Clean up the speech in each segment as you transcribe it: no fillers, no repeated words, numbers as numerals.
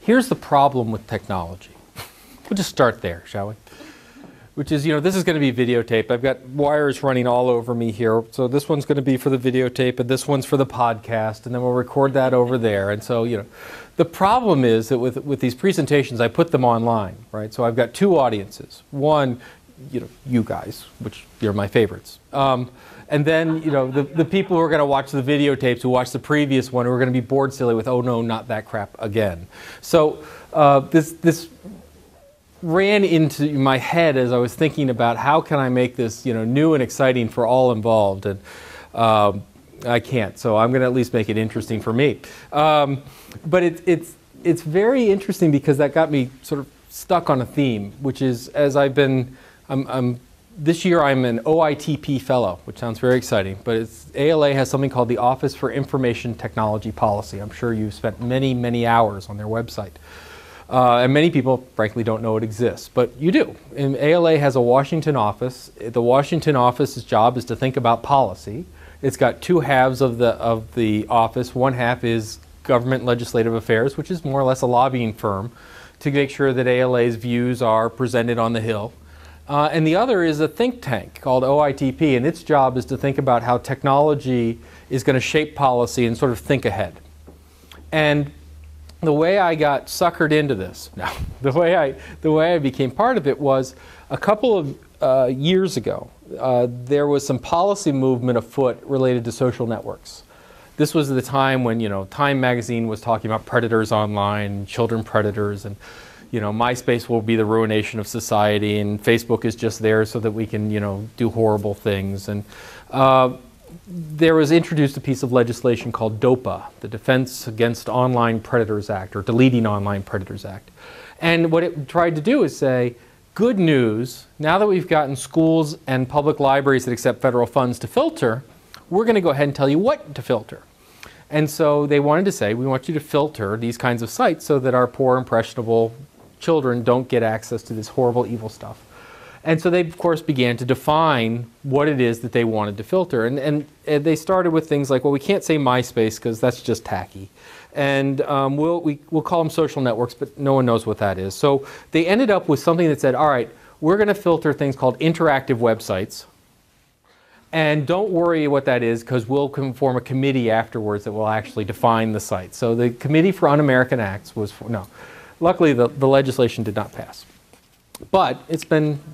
Here's the problem with technology. We'll just start there, shall we? Which is, this is going to be videotaped. I've got wires running all over me here. So this one's going to be for the videotape, and this one's for the podcast, and then we'll record that over there. And so, the problem is that with these presentations, I put them online, right? So I've got two audiences. One, you guys, which you're my favorites. And then, the people who are going to watch the videotapes, who watched the previous one, who are going to be bored silly with, oh no, not that crap again. So this ran into my head as I was thinking about how can I make this, new and exciting for all involved, and I can't. So I'm going to at least make it interesting for me. But it's very interesting because that got me sort of stuck on a theme, which is as this year I'm an OITP fellow, which sounds very exciting, but ALA has something called the Office for Information Technology Policy. I'm sure you've spent many, many hours on their website. And many people, frankly, don't know it exists, but you do. And ALA has a Washington office. The Washington office's job is to think about policy. It's got two halves of the office. One half is government legislative affairs, which is more or less a lobbying firm to make sure that ALA's views are presented on the Hill. And the other is a think tank called OITP, and its job is to think about how technology is going to shape policy and sort of think ahead. And the way I got suckered into this, the way I became part of it was a couple of years ago. There was some policy movement afoot related to social networks. This was the time when Time magazine was talking about predators online, children predators, and MySpace will be the ruination of society, and Facebook is just there so that we can do horrible things. And there was introduced a piece of legislation called DOPA, the Defense Against Online Predators Act, or Deleting Online Predators Act. And what it tried to do is say, good news, now that we've gotten schools and public libraries that accept federal funds to filter, we're going to go ahead and tell you what to filter. And so they wanted to say, we want you to filter these kinds of sites so that our poor, impressionable children don't get access to this horrible, evil stuff. And so they, of course, began to define what it is that they wanted to filter. And they started with things like, well, we can't say MySpace because that's just tacky. And we'll call them social networks, but no one knows what that is. So they ended up with something that said, all right, we're going to filter things called interactive websites. And don't worry what that is, because we'll form a committee afterwards that will actually define the site. So the Committee for Un-American Acts was, no. Luckily, the legislation did not pass. But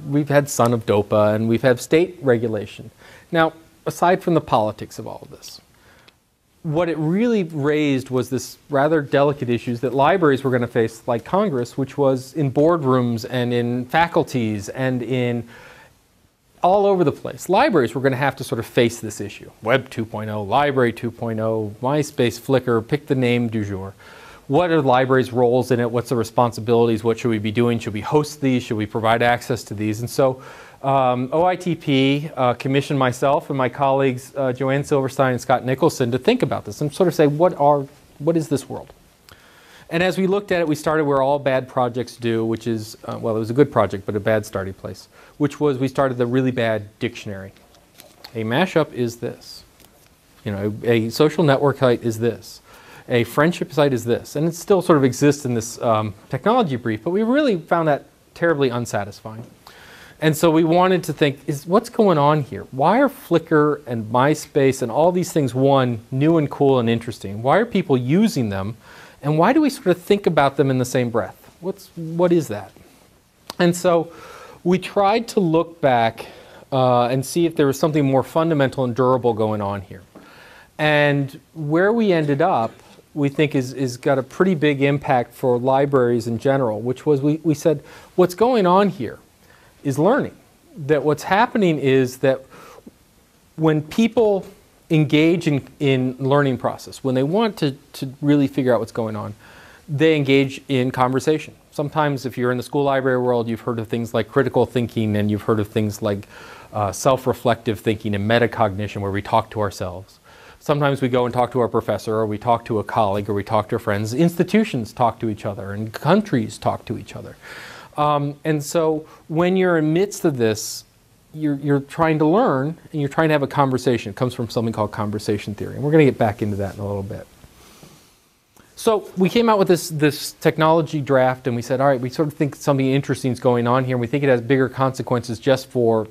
we've had son of DOPA, and we've had state regulation. Now, aside from the politics of all of this, what it really raised was this rather delicate issues that libraries were going to face, like Congress, which was in boardrooms and in faculties and in all over the place. Libraries were going to have to sort of face this issue. Web 2.0, Library 2.0, MySpace, Flickr, pick the name du jour. What are the libraries' roles in it? What's the responsibilities? What should we be doing? Should we host these? Should we provide access to these? And so OITP commissioned myself and my colleagues Joanne Silverstein and Scott Nicholson to think about this and sort of say, what is this world? And as we looked at it, we started where all bad projects do, which is, well, it was a good project, but a bad starting place, which was we started the really bad dictionary. A mashup is this. A social network site is this. A friendship site is this. And it still sort of exists in this technology brief, but we really found that terribly unsatisfying. And so we wanted to think, what's going on here? Why are Flickr and MySpace and all these things, one, new and cool and interesting? Why are people using them? And why do we sort of think about them in the same breath? What is that? And so we tried to look back and see if there was something more fundamental and durable going on here. And where we ended up, we think is got a pretty big impact for libraries in general, which was we said, what's going on here is learning. That what's happening is that when people engage in learning process, when they want to really figure out what's going on, they engage in conversation. Sometimes if you're in the school library world, you've heard of things like critical thinking, and you've heard of things like self-reflective thinking and metacognition, where we talk to ourselves. Sometimes we go and talk to our professor, or we talk to a colleague, or we talk to our friends. Institutions talk to each other, and countries talk to each other. And so when you're in the midst of this, you're trying to learn, and you're trying to have a conversation. It comes from something called conversation theory, and we're going to get back into that in a little bit. So we came out with this technology draft, and we said, all right, we sort of think something interesting is going on here, and we think it has bigger consequences just for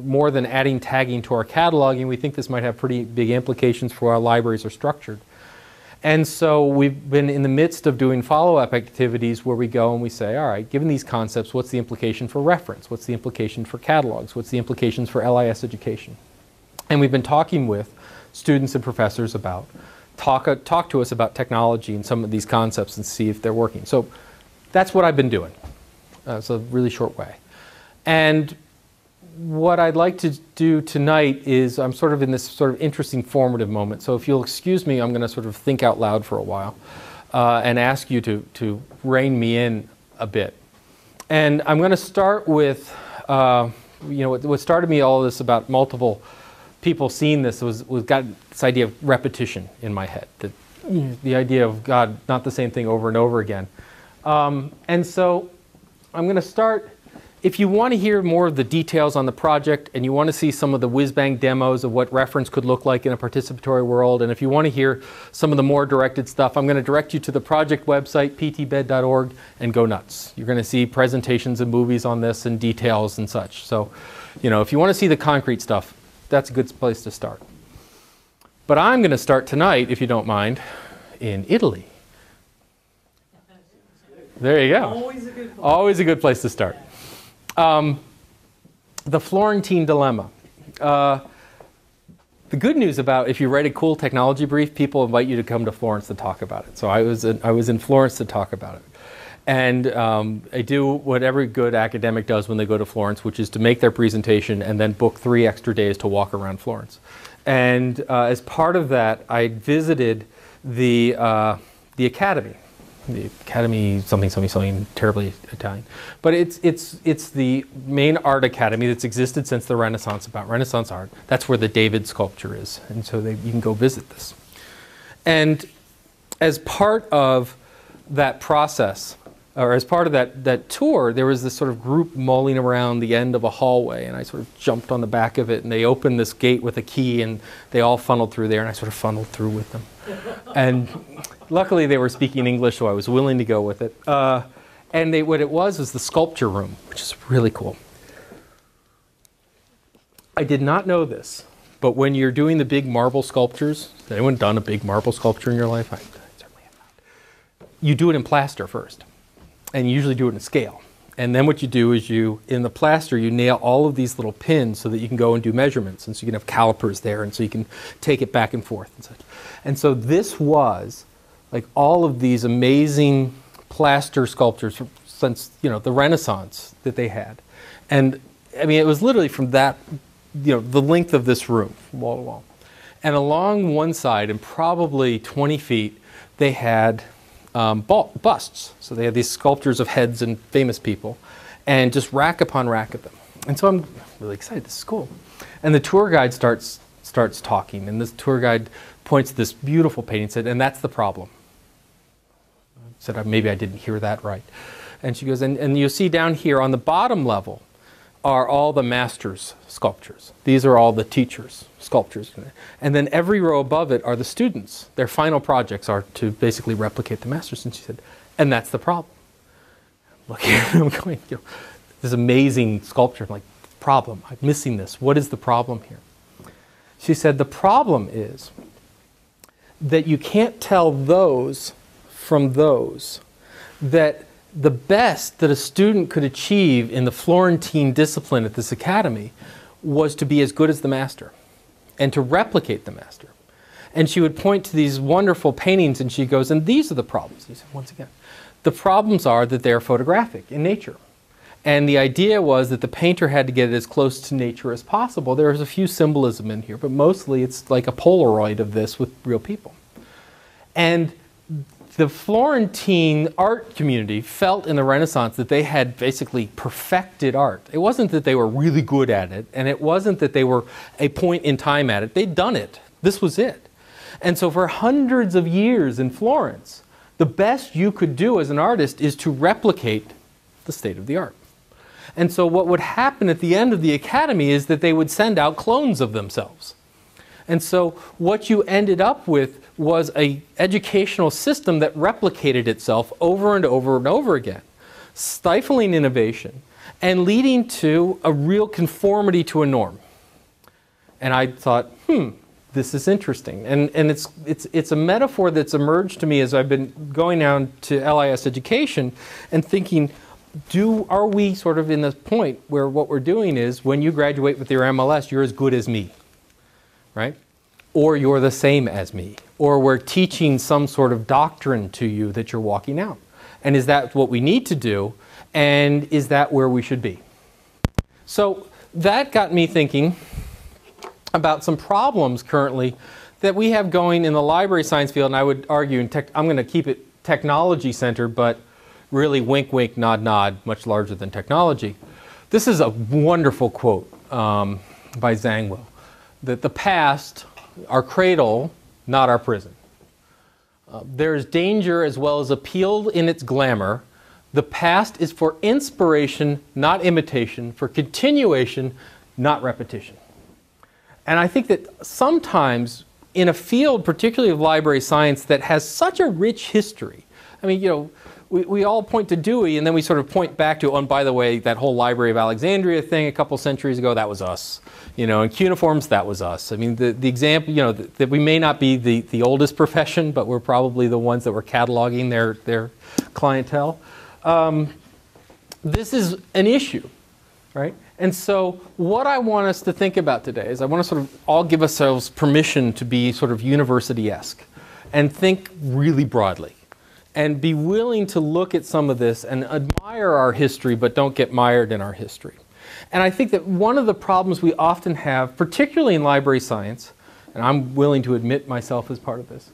more than adding tagging to our cataloging. We think this might have pretty big implications for how libraries are structured. And so we've been in the midst of doing follow-up activities where we go and we say, all right, given these concepts, what's the implication for reference? What's the implication for catalogs? What's the implications for LIS education? And we've been talking with students and professors about talk to us about technology and some of these concepts and see if they're working. So that's what I've been doing. It's a really short way. And what I'd like to do tonight is I'm sort of in this sort of interesting formative moment. So if you'll excuse me, I'm going to sort of think out loud for a while and ask you to rein me in a bit. And I'm going to start with, what started me all this about multiple people seeing this was got this idea of repetition in my head, that the idea of God, not the same thing over and over again. And so I'm going to start. If you want to hear more of the details on the project and you want to see some of the whiz-bang demos of what reference could look like in a participatory world, and if you want to hear some of the more directed stuff, I'm going to direct you to the project website, ptbed.org, and go nuts. You're going to see presentations and movies on this and details and such. So, if you want to see the concrete stuff, that's a good place to start. But I'm going to start tonight, if you don't mind, in Italy. There you go. Always a good place to start. The Florentine Dilemma. The good news about if you write a cool technology brief, people invite you to come to Florence to talk about it. So I was in Florence to talk about it. And I do what every good academic does when they go to Florence, which is to make their presentation and then book 3 extra days to walk around Florence. And as part of that, I visited the Academy. The Academy something terribly Italian. But it's the main art academy that's existed since the Renaissance, about Renaissance art. That's where the David sculpture is. And so you can go visit this. And as part of that process, or as part of that tour, there was this sort of group mulling around the end of a hallway, and I sort of jumped on the back of it, and they opened this gate with a key, and they all funneled through there, and I sort of funneled through with them. And luckily they were speaking English, so I was willing to go with it. And what it was the sculpture room, which is really cool. I did not know this, but when you're doing the big marble sculptures, has anyone done a big marble sculpture in your life? I certainly have not. You do it in plaster first. And you usually do it in scale. And then what you do is in the plaster, you nail all of these little pins so that you can go and do measurements. And so you can have calipers there, and so you can take it back and forth and such. And so this was like all of these amazing plaster sculptures since, the Renaissance that they had. And I mean, it was literally from that, the length of this room, wall to wall. And along one side, and probably 20 feet, they had busts. So they have these sculptures of heads and famous people, and just rack upon rack of them. And so I'm really excited. This is cool. And the tour guide starts talking, and this tour guide points to this beautiful painting and said, and that's the problem. I said, maybe I didn't hear that right. And she goes, and you see down here on the bottom level are all the masters' sculptures. These are all the teachers' sculptures. And then every row above it are the students. Their final projects are to basically replicate the masters. And she said, and that's the problem. Looking at him going, this amazing sculpture. I'm like, problem, I'm missing this. What is the problem here? She said, the problem is that you can't tell those from those, that the best that a student could achieve in the Florentine discipline at this academy was to be as good as the master and to replicate the master. And she would point to these wonderful paintings, and she goes, and these are the problems. He said, once again, the problems are that they are photographic in nature. And the idea was that the painter had to get it as close to nature as possible. There's a few symbolism in here, but mostly it's like a Polaroid of this with real people. And the Florentine art community felt in the Renaissance that they had basically perfected art. It wasn't that they were really good at it, and it wasn't that they were a point in time at it. They'd done it. This was it. And so for hundreds of years in Florence, the best you could do as an artist is to replicate the state of the art. And so what would happen at the end of the academy is that they would send out clones of themselves. And so what you ended up with was an educational system that replicated itself over and over and over again, stifling innovation and leading to a real conformity to a norm. And I thought, this is interesting. And it's a metaphor that's emerged to me as I've been going down to LIS education and thinking, are we sort of in this point where what we're doing is when you graduate with your MLS, you're as good as me, right? Or you're the same as me. Or we're teaching some sort of doctrine to you that you're walking out. And is that what we need to do? And is that where we should be? So that got me thinking about some problems currently that we have going in the library science field. And I would argue, I'm going to keep it technology centered, but really wink, wink, nod, nod, much larger than technology. This is a wonderful quote by Zangwill, that the past, our cradle, not our prison. There is danger as well as appeal in its glamour. The past is for inspiration, not imitation, for continuation, not repetition. And I think that sometimes in a field, particularly of library science, that has such a rich history, I mean, you know, we all point to Dewey, and then we sort of point back to, oh, and by the way, that whole Library of Alexandria thing a couple centuries ago, that was us. You know, and cuneiforms, that was us. I mean, the example, you know, that we may not be the oldest profession, but we're probably the ones that were cataloging their clientele. This is an issue, right? And so what I want us to think about today is I want to sort of all give ourselves permission to be sort of university-esque and think really broadly and be willing to look at some of this and admire our history, but don't get mired in our history. And I think that one of the problems we often have, particularly in library science, and I'm willing to admit myself as part of this,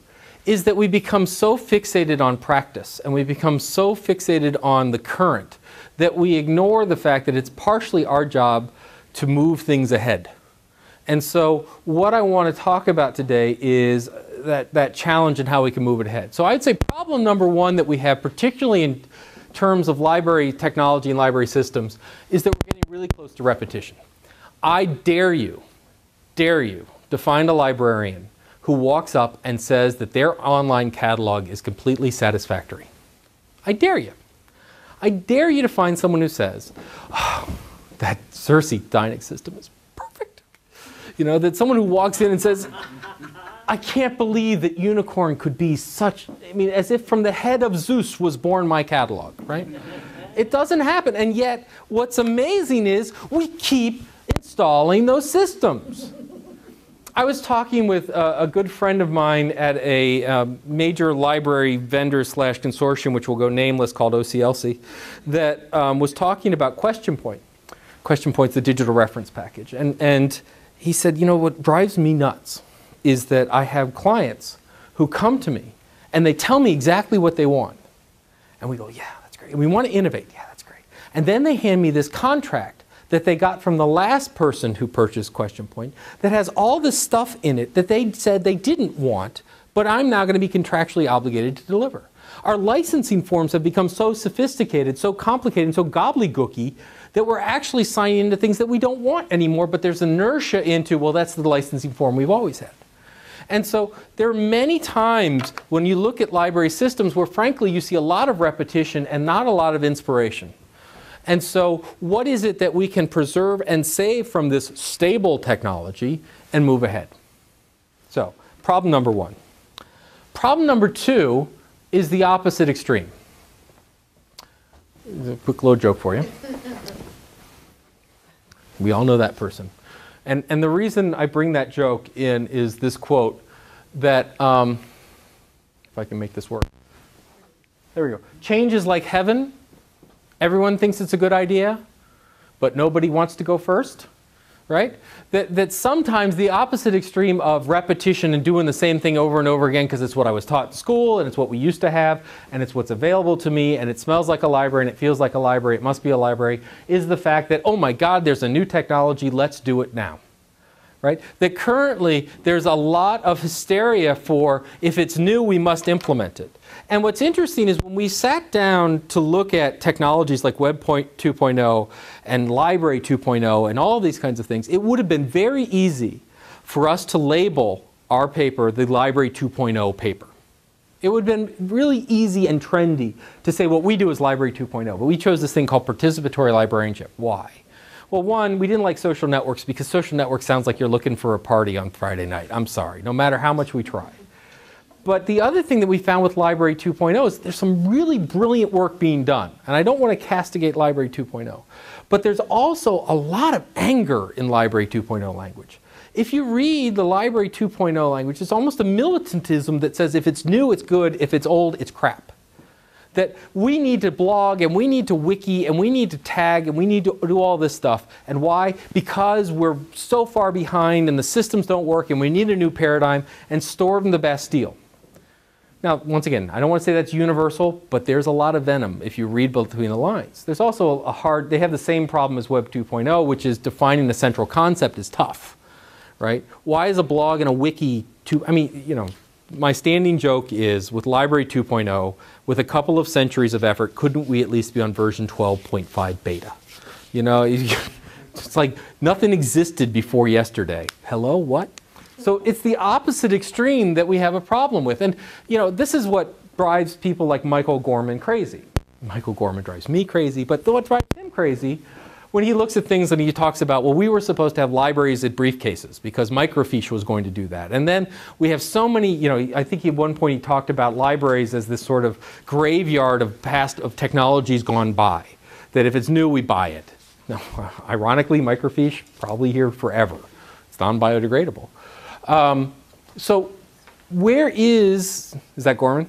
is that we become so fixated on practice and we become so fixated on the current that we ignore the fact that it's partially our job to move things ahead. And so what I want to talk about today is that challenge and how we can move it ahead. So I'd say problem number one that we have, particularly in terms of library technology and library systems, is that we're getting really close to repetition. I dare you to find a librarian who walks up and says that their online catalog is completely satisfactory. I dare you. I dare you to find someone who says, oh, that Circe Dynex system is perfect. You know, that someone who walks in and says, I can't believe that Unicorn could be such, I mean, as if from the head of Zeus was born my catalog, right? It doesn't happen. And yet, what's amazing is we keep installing those systems. I was talking with a good friend of mine at a major library vendor / consortium, which will go nameless, called OCLC, that was talking about Question Point. Question Point's the digital reference package. And he said, you know, what drives me nuts is that I have clients who come to me and they tell me exactly what they want. And we go, yeah, that's great. And we want to innovate. Yeah, that's great. And then they hand me this contract that they got from the last person who purchased Question Point that has all this stuff in it that they said they didn't want, but I'm now going to be contractually obligated to deliver. Our licensing forms have become so sophisticated, so complicated, and so gobbledygooky that we're actually signing into things that we don't want anymore, but there's inertia into, well, that's the licensing form we've always had. And so there are many times when you look at library systems where, frankly, you see a lot of repetition and not a lot of inspiration. And so what is it that we can preserve and save from this stable technology and move ahead? So, problem number one. Problem number two is the opposite extreme. Here's a quick little joke for you. We all know that person. And the reason I bring that joke in is this quote that, if I can make this work. There we go. Change is like heaven. Everyone thinks it's a good idea, but nobody wants to go first, right? That sometimes the opposite extreme of repetition and doing the same thing over and over again because it's what I was taught in school and it's what we used to have and it's what's available to me and it smells like a library and it feels like a library, it must be a library, is the fact that, oh my God, there's a new technology, let's do it now. Right? That currently there's a lot of hysteria for if it's new, we must implement it. And what's interesting is when we sat down to look at technologies like Web 2.0 and Library 2.0 and all these kinds of things, it would have been very easy for us to label our paper the Library 2.0 paper. It would have been really easy and trendy to say what we do is Library 2.0, but we chose this thing called Participatory Librarianship. Why? Well, one, we didn't like social networks because social networks sounds like you're looking for a party on Friday night. I'm sorry, no matter how much we try. But the other thing that we found with Library 2.0 is there's some really brilliant work being done. And I don't want to castigate Library 2.0. But there's also a lot of anger in Library 2.0 language. If you read the Library 2.0 language, it's almost a militantism that says if it's new, it's good. If it's old, it's crap. That we need to blog, and we need to wiki, and we need to tag, and we need to do all this stuff. And why? Because we're so far behind, and the systems don't work, and we need a new paradigm, and stored in the Bastille. Now, once again, I don't want to say that's universal, but there's a lot of venom if you read between the lines. There's also they have the same problem as Web 2.0, which is defining the central concept is tough, right? Why is a blog and a wiki my standing joke is with Library 2.0, with a couple of centuries of effort, couldn't we at least be on version 12.5 beta? You know, it's like nothing existed before yesterday. Hello, what? So it's the opposite extreme that we have a problem with. And this is what drives people like Michael Gorman crazy. Michael Gorman drives me crazy, but what drives him crazy when he looks at things and he talks about, well, we were supposed to have libraries at briefcases because microfiche was going to do that. And then we have so many, I think at one point he talked about libraries as this sort of graveyard of technologies gone by, that if it's new, we buy it. Now, ironically, microfiche, probably here forever. It's non-biodegradable. So where is that Gorman?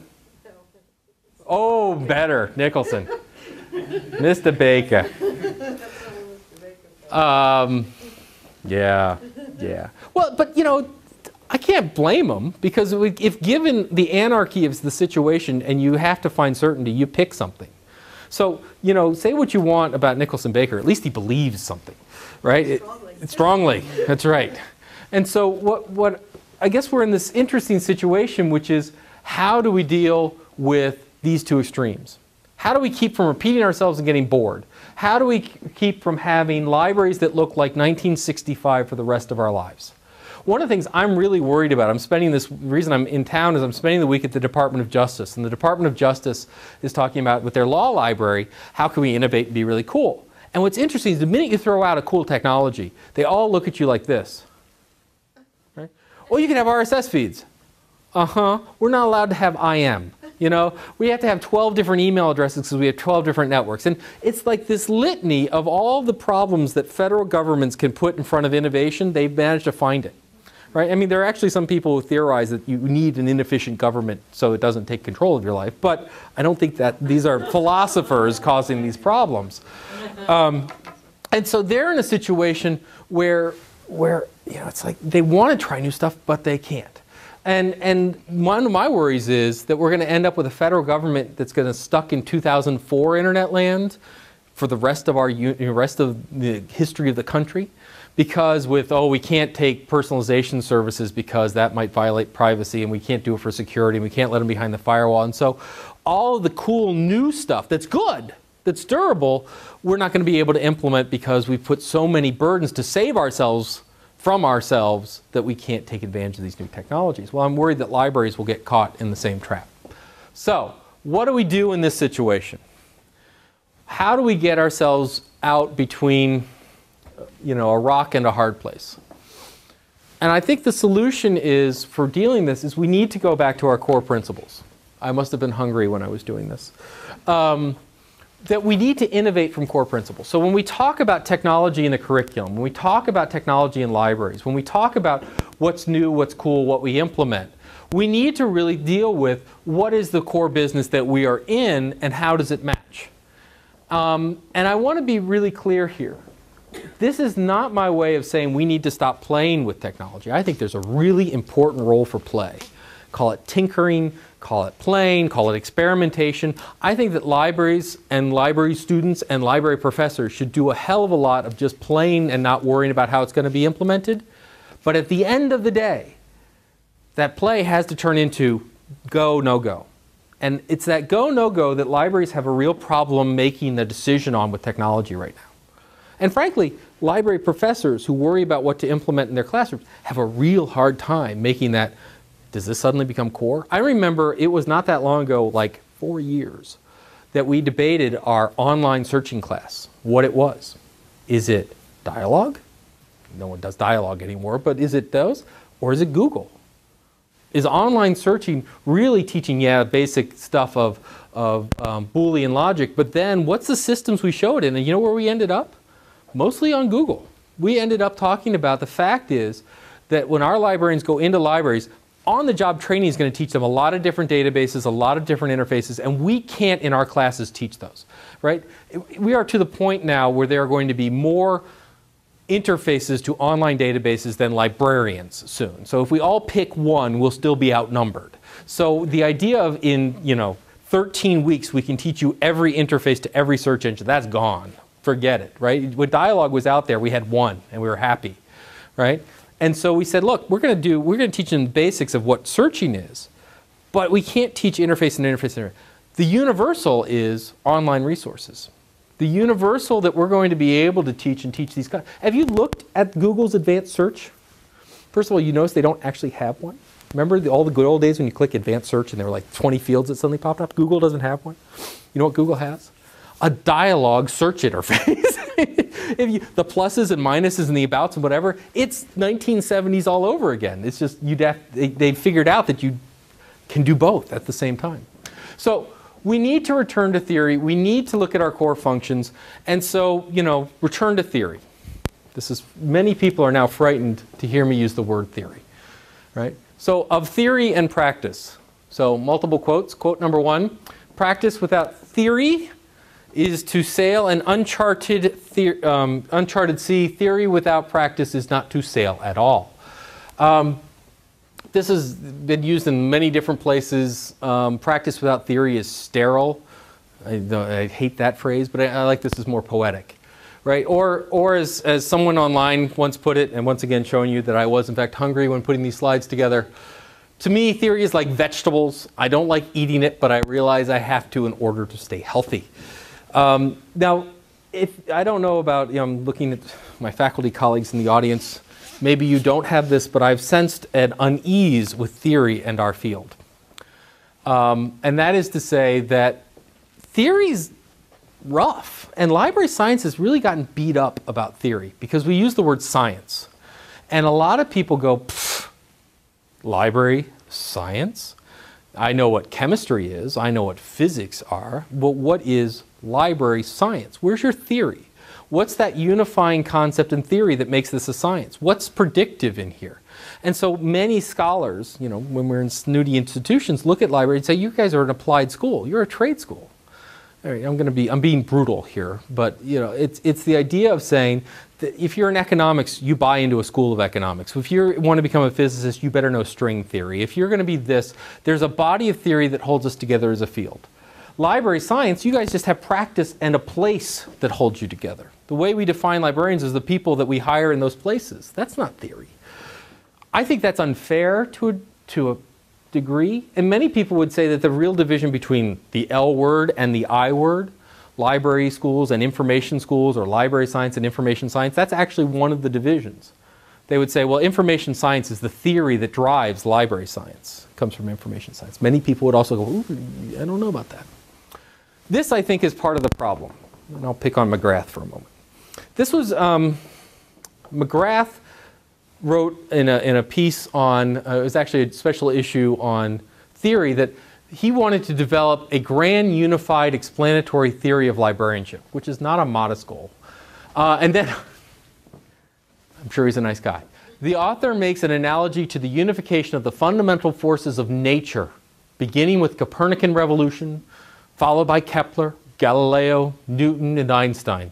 Oh, better, Nicholson. Mr. Baker. Yeah. Well, but I can't blame them because if given the anarchy of the situation and you have to find certainty, you pick something. So, say what you want about Nicholson Baker, at least he believes something, right? Strongly. That's right. And so what I guess we're in this interesting situation, which is how do we deal with these two extremes? How do we keep from repeating ourselves and getting bored? How do we keep from having libraries that look like 1965 for the rest of our lives? One of the things I'm really worried about, the reason I'm in town is I'm spending the week at the Department of Justice. And the Department of Justice is talking about, with their law library, how can we innovate and be really cool? And what's interesting is the minute you throw out a cool technology, they all look at you like this. Right? Well, you can have RSS feeds. We're not allowed to have IM. We have to have 12 different email addresses because we have 12 different networks. And it's like this litany of all the problems that federal governments can put in front of innovation, they've managed to find it. Right? I mean, there are actually some people who theorize that you need an inefficient government so it doesn't take control of your life. But I don't think that these are philosophers causing these problems. And so they're in a situation where it's like they want to try new stuff, but they can't. And one of my worries is that we're going to end up with a federal government that's going to stuck in 2004 internet land for the rest of the history of the country, because we can't take personalization services because that might violate privacy, and we can't do it for security, and we can't let them behind the firewall. And so all of the cool new stuff that's good, that's durable, we're not going to be able to implement because we've put so many burdens to save ourselves from ourselves that we can't take advantage of these new technologies. Well, I'm worried that libraries will get caught in the same trap. So, what do we do in this situation? How do we get ourselves out between, a rock and a hard place? And I think the solution is, for dealing with this, is we need to go back to our core principles. I must have been hungry when I was doing this. That we need to innovate from core principles. So when we talk about technology in the curriculum, when we talk about technology in libraries, when we talk about what's new, what's cool, what we implement, we need to really deal with what is the core business that we are in and how does it match. And I want to be really clear here. This is not my way of saying we need to stop playing with technology. I think there's a really important role for play. Call it tinkering, call it playing, call it experimentation. I think that libraries and library students and library professors should do a hell of a lot of just playing and not worrying about how it's going to be implemented. But at the end of the day, that play has to turn into go, no go. And it's that go, no go that libraries have a real problem making the decision on with technology right now. And frankly, library professors who worry about what to implement in their classrooms have a real hard time making that, does this suddenly become core? I remember it was not that long ago, like 4 years, that we debated our online searching class, what it was. Is it dialogue? No one does dialogue anymore, but is it those? Or is it Google? Is online searching really teaching, yeah, basic stuff of Boolean logic, but then what's the systems we showed in? And you know where we ended up? Mostly on Google. We ended up talking about the fact is that when our librarians go into libraries, on-the-job training is going to teach them a lot of different databases, a lot of different interfaces, and we can't in our classes teach those, right? We are to the point now where there are going to be more interfaces to online databases than librarians soon. So if we all pick one, we'll still be outnumbered. So the idea of in, 13 weeks we can teach you every interface to every search engine, that's gone. Forget it, right? When dialogue was out there, we had one and we were happy, right? And so we said, look, we're going to teach them the basics of what searching is, but we can't teach interface and interface. The universal is online resources. The universal that we're going to be able to teach and teach these guys. Have you looked at Google's advanced search? First of all, you notice they don't actually have one. Remember all the good old days when you click advanced search and there were like 20 fields that suddenly popped up? Google doesn't have one. You know what Google has? A dialogue search interface. The pluses and minuses and the abouts and whatever, it's 1970s all over again. It's just they figured out that you can do both at the same time. So we need to return to theory. We need to look at our core functions. And so, return to theory. Many people are now frightened to hear me use the word theory, right? So of theory and practice. So multiple quotes. Quote number 1, practice without theory is to sail an uncharted sea. Theory without practice is not to sail at all. This has been used in many different places. Practice without theory is sterile. I hate that phrase, but I like this as more poetic, right? Or as someone online once put it, and once again showing you that I was in fact hungry when putting these slides together. To me, theory is like vegetables. I don't like eating it, but I realize I have to in order to stay healthy. Now, I don't know about, I'm looking at my faculty colleagues in the audience. Maybe you don't have this, but I've sensed an unease with theory and our field. And that is to say that theory's rough. And library science has really gotten beat up about theory because we use the word science. And a lot of people go, pfft, library science? I know what chemistry is. I know what physics are. But what is library science? Where's your theory? What's that unifying concept in theory that makes this a science? What's predictive in here? And so many scholars, when we're in snooty institutions, look at library and say, you guys are an applied school. You're a trade school. All right, I'm being brutal here, but it's the idea of saying that if you're in economics, you buy into a school of economics. If you want to become a physicist, you better know string theory. If you're going to be this, there's a body of theory that holds us together as a field. Library science, you guys just have practice and a place that holds you together. The way we define librarians is the people that we hire in those places. That's not theory. I think that's unfair to a degree. And many people would say that the real division between the L word and the I word, library schools and information schools, or library science and information science, that's actually one of the divisions. They would say, well, information science is the theory that drives library science. It comes from information science. Many people would also go, ooh, I don't know about that. This, I think, is part of the problem. And I'll pick on McGrath for a moment. This was, McGrath wrote in a piece on, it was actually a special issue on theory, that he wanted to develop a grand unified explanatory theory of librarianship, which is not a modest goal. And then, I'm sure he's a nice guy. The author makes an analogy to the unification of the fundamental forces of nature, beginning with Copernican revolution, followed by Kepler, Galileo, Newton, and Einstein.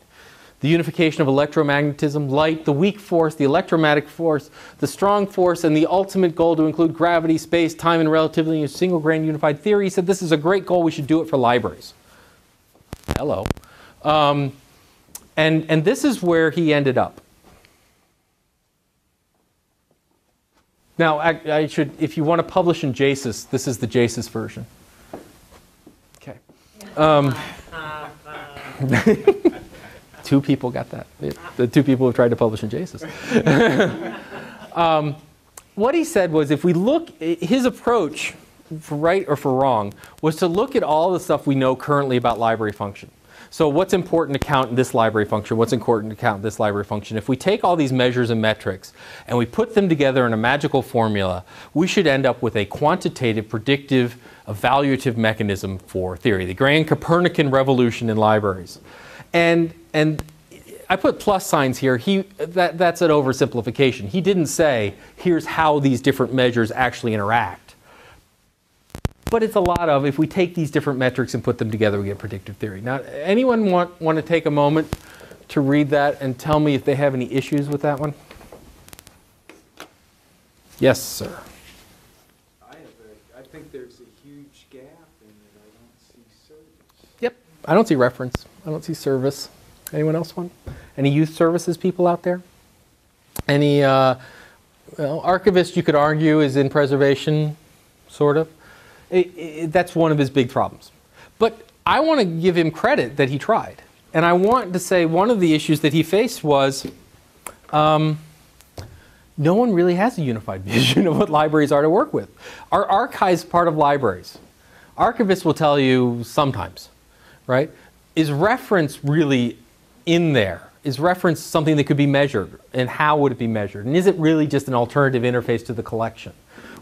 The unification of electromagnetism, light, the weak force, the electromagnetic force, the strong force, and the ultimate goal to include gravity, space, time, and relativity in a single grand unified theory. He said this is a great goal, we should do it for libraries. Hello. And this is where he ended up. Now, I should, if you want to publish in JASIS, this is the JASIS version. Okay. 2 people got that. The 2 people who tried to publish in JASIS. What he said was, if we look, his approach, for right or for wrong, was to look at all the stuff we know currently about library function. So what's important to count in this library function? What's important to count in this library function? If we take all these measures and metrics and we put them together in a magical formula, we should end up with a quantitative, predictive, evaluative mechanism for theory, the grand Copernican revolution in libraries. And I put plus signs here. That's an oversimplification. He didn't say, here's how these different measures actually interact. But it's a lot of, if we take these different metrics and put them together, we get predictive theory. Now, anyone want to take a moment to read that and tell me if they have any issues with that one? Yes, sir. I think there's a huge gap in it. I don't see service. Yep. I don't see reference. I don't see service. Anyone else want? Any youth services people out there? Any archivist, you could argue, is in preservation, sort of. That's one of his big problems. But I want to give him credit that he tried. And I want to say one of the issues that he faced was no one really has a unified vision of what libraries are to work with. Are archives part of libraries? Archivists will tell you sometimes, right? Is reference really in there? Is reference something that could be measured? And how would it be measured? And is it really just an alternative interface to the collection?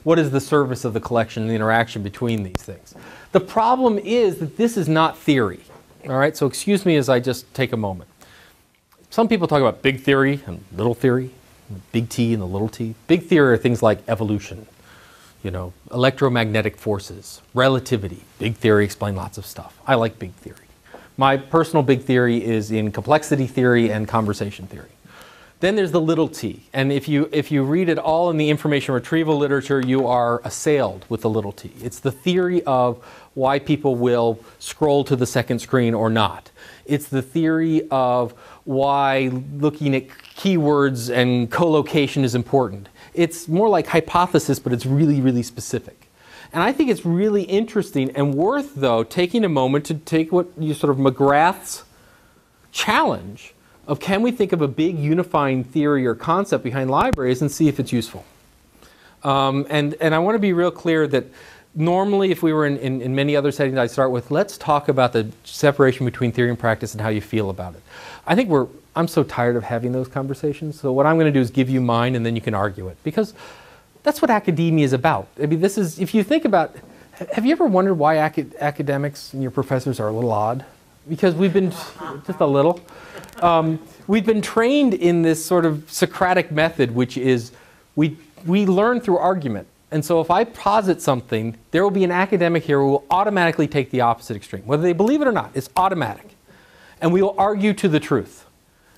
What is the service of the collection and the interaction between these things? The problem is that this is not theory. All right, so excuse me as I just take a moment. Some people talk about big theory and little theory, big T and the little t. Big theory are things like evolution, you know, electromagnetic forces, relativity. Big theory explain lots of stuff. I like big theory. My personal big theory is in complexity theory and conversation theory. Then there's the little t, and if you read it all in the information retrieval literature, you are assailed with the little t. It's the theory of why people will scroll to the second screen or not. It's the theory of why looking at keywords and collocation is important. It's more like hypothesis, but it's really, really specific. And I think it's really interesting and worth, though, taking a moment to take what you sort of McGrath's challenge of, can we think of a big unifying theory or concept behind libraries and see if it's useful? And I want to be real clear that normally, if we were in many other settings, I'd start with, let's talk about the separation between theory and practice and how you feel about it. I think I'm so tired of having those conversations. So what I'm going to do is give you mine, and then you can argue it. Because that's what academia is about. I mean, this is, if you think about, have you ever wondered why academics and your professors are a little odd? Because we've been, just a little, we've been trained in this sort of Socratic method, which is we learn through argument. And so if I posit something, there will be an academic here who will automatically take the opposite extreme. Whether they believe it or not, it's automatic. And we will argue to the truth,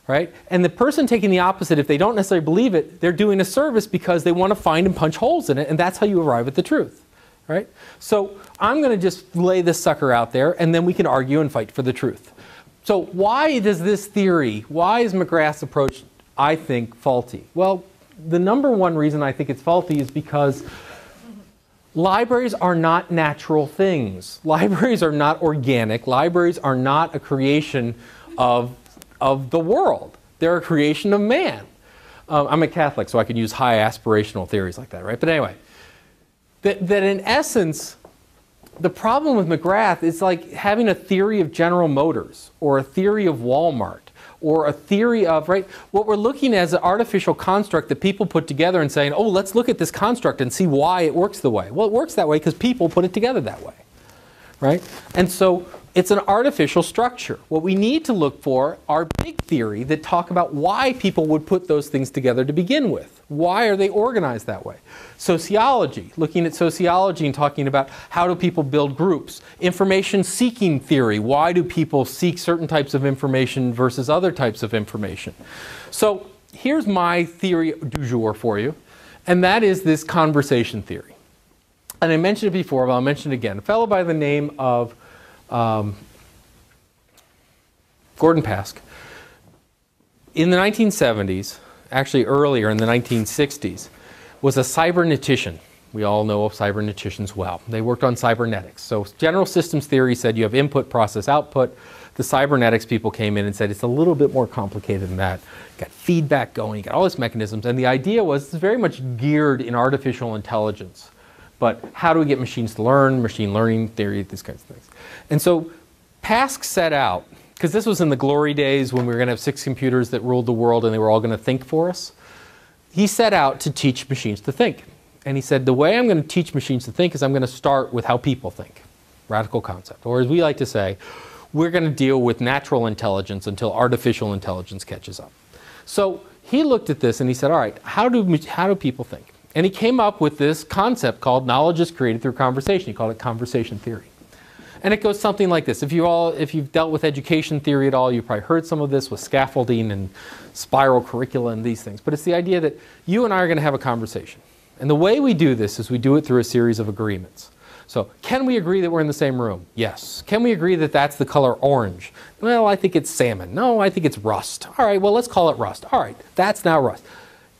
right? And the person taking the opposite, if they don't necessarily believe it, they're doing a service because they want to find and punch holes in it, and that's how you arrive at the truth, right? So I'm going to just lay this sucker out there, and then we can argue and fight for the truth. So why does this theory, why is McGrath's approach, I think, faulty? Well, the number one reason I think it's faulty is because libraries are not natural things. Libraries are not organic. Libraries are not a creation of the world. They're a creation of man. I'm a Catholic, so I can use high aspirational theories like that, right? But anyway, that in essence, the problem with McGrath is like having a theory of General Motors or a theory of Walmart or a theory of, right, what we're looking at is an artificial construct that people put together and saying, oh, let's look at this construct and see why it works the way. Well, it works that way because people put it together that way, right? And so it's an artificial structure. What we need to look for are big theory that talk about why people would put those things together to begin with. Why are they organized that way? Sociology, looking at sociology and talking about how do people build groups. Information seeking theory, why do people seek certain types of information versus other types of information? So here's my theory du jour for you, and that is this conversation theory. And I mentioned it before, but I'll mention it again. A fellow by the name of Gordon Pask, in the 1970s, actually earlier in the 1960s, was a cybernetician. We all know of cyberneticians well. They worked on cybernetics. So general systems theory said you have input, process, output. The cybernetics people came in and said it's a little bit more complicated than that. You got feedback going, you got all these mechanisms. And the idea was it's very much geared in artificial intelligence. But how do we get machines to learn, machine learning theory, these kinds of things. And so Pask set out, because this was in the glory days when we were going to have 6 computers that ruled the world and they were all going to think for us. He set out to teach machines to think. And he said, the way I'm going to teach machines to think is I'm going to start with how people think. Radical concept. Or as we like to say, we're going to deal with natural intelligence until artificial intelligence catches up. So he looked at this and he said, all right, how do people think? And he came up with this concept called knowledge is created through conversation. He called it conversation theory. And it goes something like this. If you've dealt with education theory at all, you've probably heard some of this with scaffolding and spiral curricula and these things. But it's the idea that you and I are going to have a conversation. And the way we do this is we do it through a series of agreements. So, can we agree that we're in the same room? Yes. Can we agree that that's the color orange? Well, I think it's salmon. No, I think it's rust. All right, well, let's call it rust. All right, that's now rust.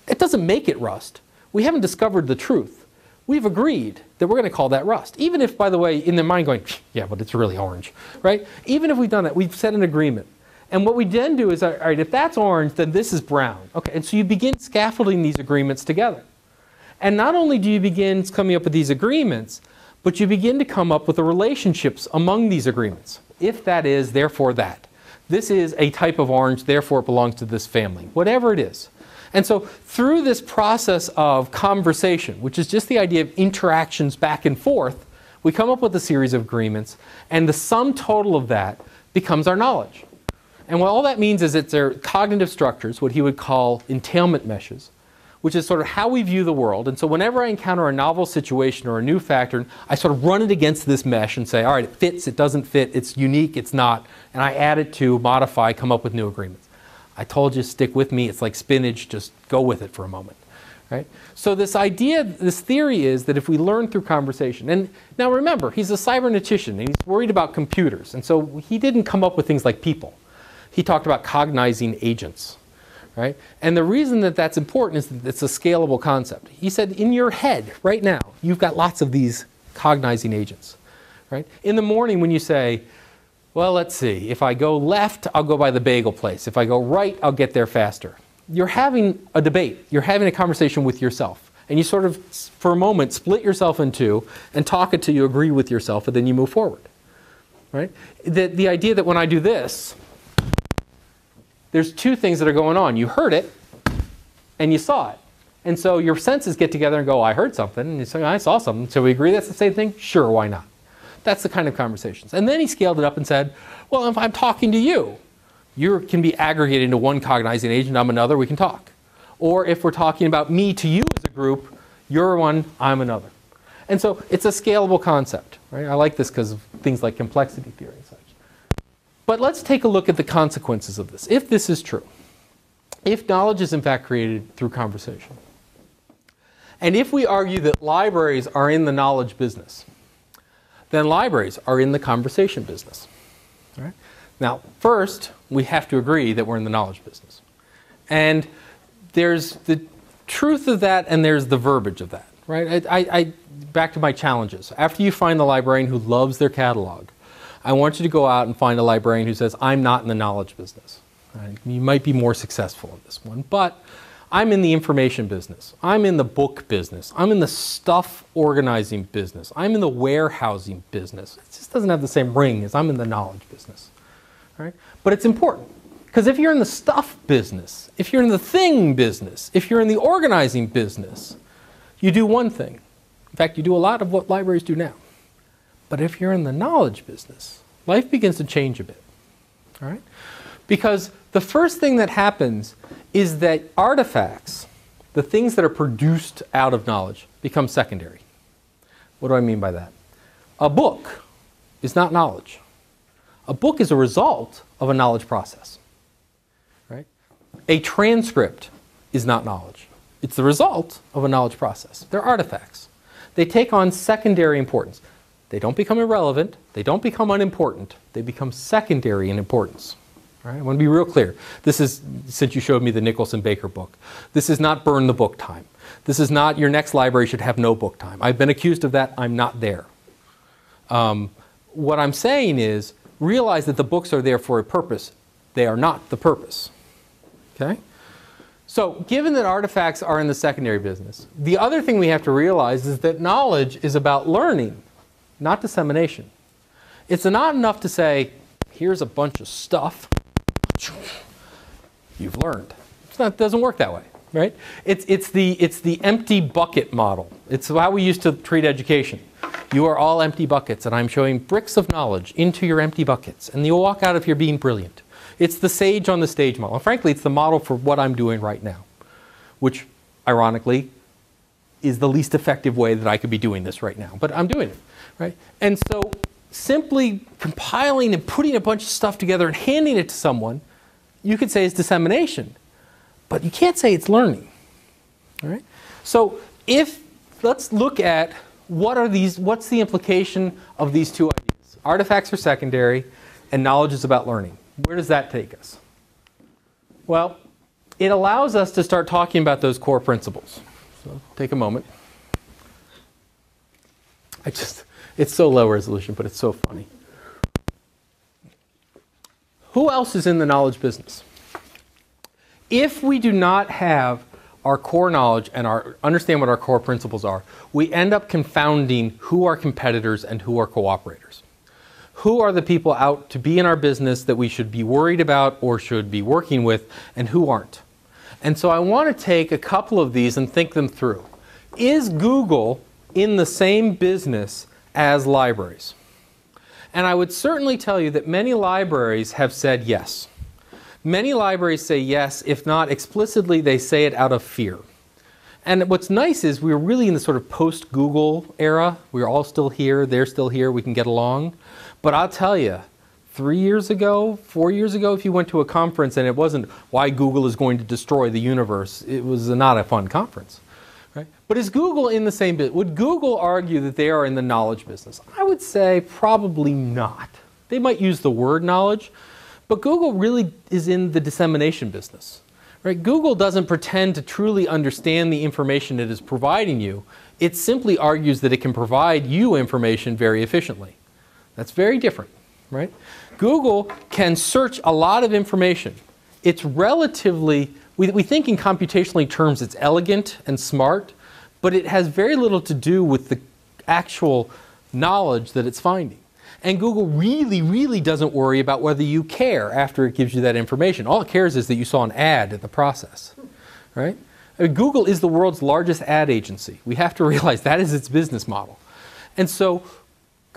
It doesn't make it rust. We haven't discovered the truth. We've agreed that we're going to call that rust. Even if, by the way, in their mind going, yeah, but it's really orange, right? Even if we've done that, we've set an agreement. And what we then do is, all right, if that's orange, then this is brown. Okay, and so you begin scaffolding these agreements together. And not only do you begin coming up with these agreements, but you begin to come up with the relationships among these agreements. If that is, therefore that. This is a type of orange, therefore it belongs to this family. Whatever it is. And so through this process of conversation, which is just the idea of interactions back and forth, we come up with a series of agreements, and the sum total of that becomes our knowledge. And what all that means is it's their cognitive structures, what he would call entailment meshes, which is sort of how we view the world. And so whenever I encounter a novel situation or a new factor, I sort of run it against this mesh and say, all right, it fits, it doesn't fit, it's unique, it's not. And I add it to, modify, come up with new agreements. I told you, stick with me, it's like spinach, just go with it for a moment. Right? So this idea, this theory is that if we learn through conversation, and now remember, he's a cybernetician and he's worried about computers. And so he didn't come up with things like people. He talked about cognizing agents. Right? And the reason that that's important is that it's a scalable concept. He said in your head right now, you've got lots of these cognizing agents. Right? In the morning when you say, well, let's see, if I go left, I'll go by the bagel place. If I go right, I'll get there faster. You're having a debate. You're having a conversation with yourself. And you sort of, for a moment, split yourself in two and talk until you agree with yourself, and then you move forward. Right? The idea that when I do this, there's two things that are going on. You heard it, and you saw it. And so your senses get together and go, I heard something, and you say, I saw something. So we agree that's the same thing? Sure, why not? That's the kind of conversations. And then he scaled it up and said, well, if I'm talking to you, you can be aggregated into one cognizing agent, I'm another, we can talk. Or if we're talking about me to you as a group, you're one, I'm another. And so it's a scalable concept. Right? I like this because of things like complexity theory and such. But let's take a look at the consequences of this. If this is true, if knowledge is in fact created through conversation, and if we argue that libraries are in the knowledge business, then libraries are in the conversation business. All right? Now, first, we have to agree that we're in the knowledge business. And there's the truth of that and there's the verbiage of that. Right? Back to my challenges. After you find the librarian who loves their catalog, I want you to go out and find a librarian who says, I'm not in the knowledge business. Right? You might be more successful in this one, but I'm in the information business. I'm in the book business. I'm in the stuff organizing business. I'm in the warehousing business. It just doesn't have the same ring as I'm in the knowledge business. Right? But it's important, because if you're in the stuff business, if you're in the thing business, if you're in the organizing business, you do one thing. In fact, you do a lot of what libraries do now. But if you're in the knowledge business, life begins to change a bit. All right? Because the first thing that happens is that artifacts, the things that are produced out of knowledge, become secondary. What do I mean by that? A book is not knowledge. A book is a result of a knowledge process. Right? A transcript is not knowledge. It's the result of a knowledge process. They're artifacts. They take on secondary importance. They don't become irrelevant. They don't become unimportant. They become secondary in importance. All right? I want to be real clear. This is, since you showed me the Nicholson Baker book, this is not burn the book time. This is not your next library should have no book time. I've been accused of that. I'm not there. What I'm saying is realize that the books are there for a purpose. They are not the purpose. Okay? So given that artifacts are in the secondary business, the other thing we have to realize is that knowledge is about learning, not dissemination. It's not enough to say, here's a bunch of stuff. You've learned. It doesn't work that way, right? It's the empty bucket model. It's how we used to treat education. You are all empty buckets, and I'm showing bricks of knowledge into your empty buckets, and you'll walk out of here being brilliant. It's the sage on the stage model. And frankly, it's the model for what I'm doing right now, which, ironically, is the least effective way that I could be doing this right now. But I'm doing it, right? And so simply compiling and putting a bunch of stuff together and handing it to someone, you could say is dissemination. But you can't say it's learning, all right? So let's look at what's the implication of these two ideas? Artifacts are secondary, and knowledge is about learning. Where does that take us? Well, it allows us to start talking about those core principles. So take a moment. It's so low resolution, but it's so funny. Who else is in the knowledge business? If we do not have our core knowledge and understand what our core principles are, we end up confounding who are competitors and who are cooperators. Who are the people out to be in our business that we should be worried about or should be working with, and who aren't? And so I want to take a couple of these and think them through. Is Google in the same business as libraries? And I would certainly tell you that many libraries have said yes. Many libraries say yes, if not explicitly, they say it out of fear. And what's nice is we're really in the sort of post-Google era. We're all still here, they're still here, we can get along. But I'll tell you, 3 years ago, 4 years ago, if you went to a conference and it wasn't why Google is going to destroy the universe, it was not a fun conference. Right? But is Google in the same business? Would Google argue that they are in the knowledge business? I would say probably not. They might use the word knowledge, but Google really is in the dissemination business. Right? Google doesn't pretend to truly understand the information it is providing you. It simply argues that it can provide you information very efficiently. That's very different, right? Google can search a lot of information. It's relatively, we think in computationally terms it's elegant and smart, but it has very little to do with the actual knowledge that it's finding. And Google really, really doesn't worry about whether you care after it gives you that information. All it cares is that you saw an ad in the process, right? I mean, Google is the world's largest ad agency. We have to realize that is its business model. And so,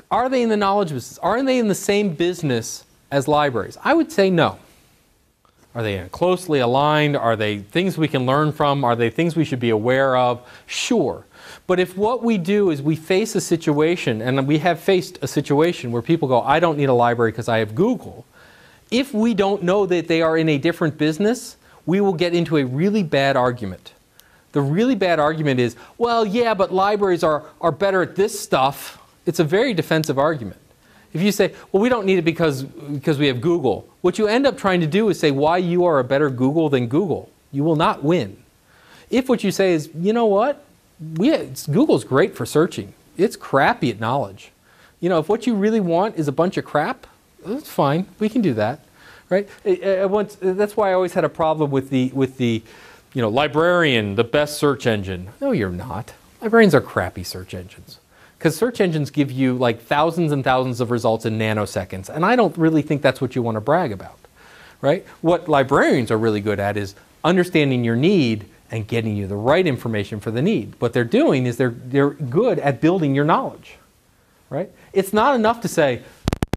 are they in the knowledge business? Are they in the same business as libraries? I would say no. Are they closely aligned? Are they things we can learn from? Are they things we should be aware of? Sure. But if what we do is we face a situation, and we have faced a situation where people go, I don't need a library because I have Google. If we don't know that they are in a different business, we will get into a really bad argument. The really bad argument is, well, yeah, but libraries are better at this stuff. It's a very defensive argument. If you say, well, we don't need it because we have Google, what you end up trying to do is say why you are a better Google than Google. You will not win. If what you say is, you know what, Google's great for searching. It's crappy at knowledge. You know, if what you really want is a bunch of crap, that's fine. We can do that, right? That's why I always had a problem with the librarian, the best search engine. No, you're not. Librarians are crappy search engines. Because search engines give you like thousands and thousands of results in nanoseconds. And I don't really think that's what you want to brag about, right? What librarians are really good at is understanding your need and getting you the right information for the need. What they're doing is they're good at building your knowledge, right? It's not enough to say,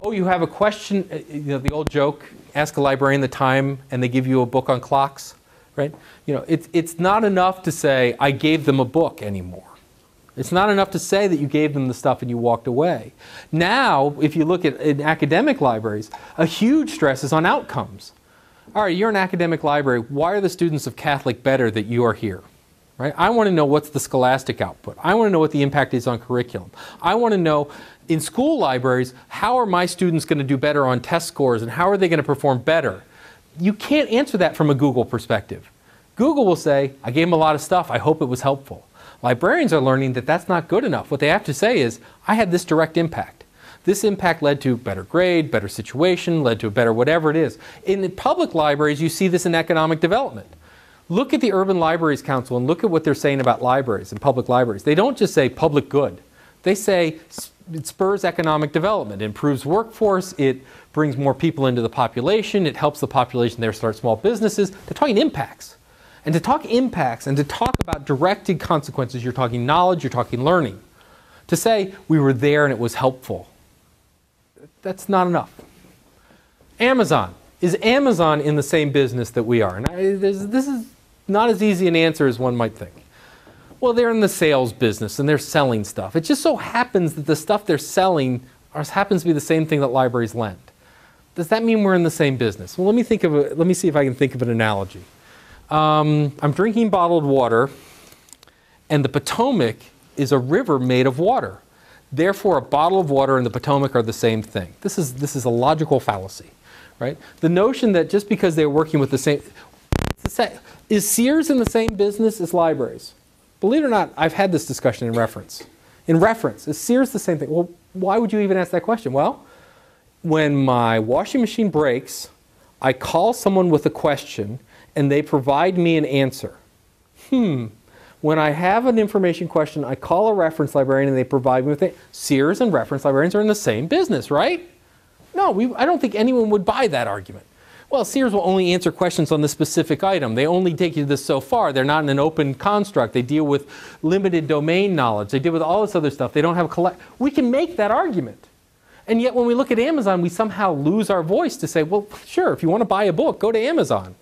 oh, you have a question, the old joke, ask a librarian the time and they give you a book on clocks, right? It's not enough to say, I gave them a book anymore. It's not enough to say that you gave them the stuff and you walked away. Now, if you look at in academic libraries, a huge stress is on outcomes. All right, you're an academic library. Why are the students of Catholic better that you are here? Right? I want to know what's the scholastic output. I want to know what the impact is on curriculum. I want to know, in school libraries, how are my students going to do better on test scores and how are they going to perform better? you can't answer that from a Google perspective. Google will say, I gave them a lot of stuff, I hope it was helpful. Librarians are learning that that's not good enough. What they have to say is, I had this direct impact. This impact led to better grade, better situation, led to a better whatever it is. In the public libraries, you see this in economic development. Look at the Urban Libraries Council and look at what they're saying about libraries and public libraries. They don't just say public good. They say it spurs economic development, it improves workforce, it brings more people into the population, it helps the population there start small businesses. They're talking impacts. And to talk impacts and to talk about directed consequences, you're talking knowledge, you're talking learning. To say we were there and it was helpful, that's not enough. Amazon. Is Amazon in the same business that we are? And this is not as easy an answer as one might think. Well, they're in the sales business and they're selling stuff. It just so happens that the stuff they're selling happens to be the same thing that libraries lend. Does that mean we're in the same business? Well, let me see if I can think of an analogy. I'm drinking bottled water, and the Potomac is a river made of water. Therefore, a bottle of water and the Potomac are the same thing. This is a logical fallacy, right? The notion that just because they're working with the same, is Sears in the same business as libraries? Believe it or not, I've had this discussion in reference. In reference, is Sears the same thing? Well, why would you even ask that question? Well, when my washing machine breaks, I call someone with a question and they provide me an answer. When I have an information question, I call a reference librarian and they provide me with it. Sears and reference librarians are in the same business, right? No, I don't think anyone would buy that argument. Well, Sears will only answer questions on this specific item. They only take you this so far. They're not in an open construct. They deal with limited domain knowledge. They deal with all this other stuff. They don't have we can make that argument. And yet when we look at Amazon, we somehow lose our voice to say, well, sure, if you want to buy a book, go to Amazon.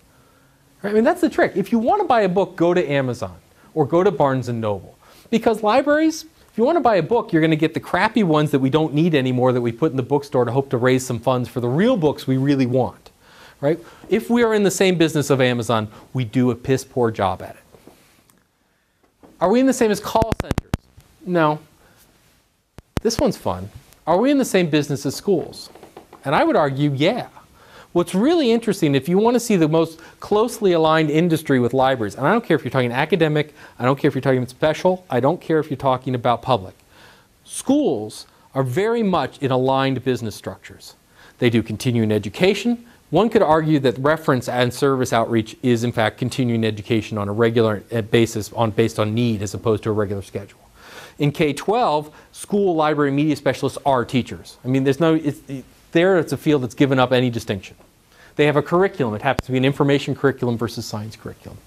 Right? I mean, that's the trick. If you want to buy a book, go to Amazon or go to Barnes & Noble. Because libraries, if you want to buy a book, you're going to get the crappy ones that we don't need anymore that we put in the bookstore to hope to raise some funds for the real books we really want. Right? If we are in the same business of Amazon, we do a piss poor job at it. Are we in the same as call centers? No. This one's fun. Are we in the same business as schools? And I would argue, yeah. What's really interesting, if you want to see the most closely aligned industry with libraries, and I don't care if you're talking academic, I don't care if you're talking special, I don't care if you're talking about public. Schools are very much in aligned business structures. They do continuing education. One could argue that reference and service outreach is in fact continuing education on a regular basis based on need as opposed to a regular schedule. In K-12, school, library, media specialists are teachers. I mean, there's no, it's a field that's given up any distinction. They have a curriculum. It happens to be an information curriculum versus science curriculum.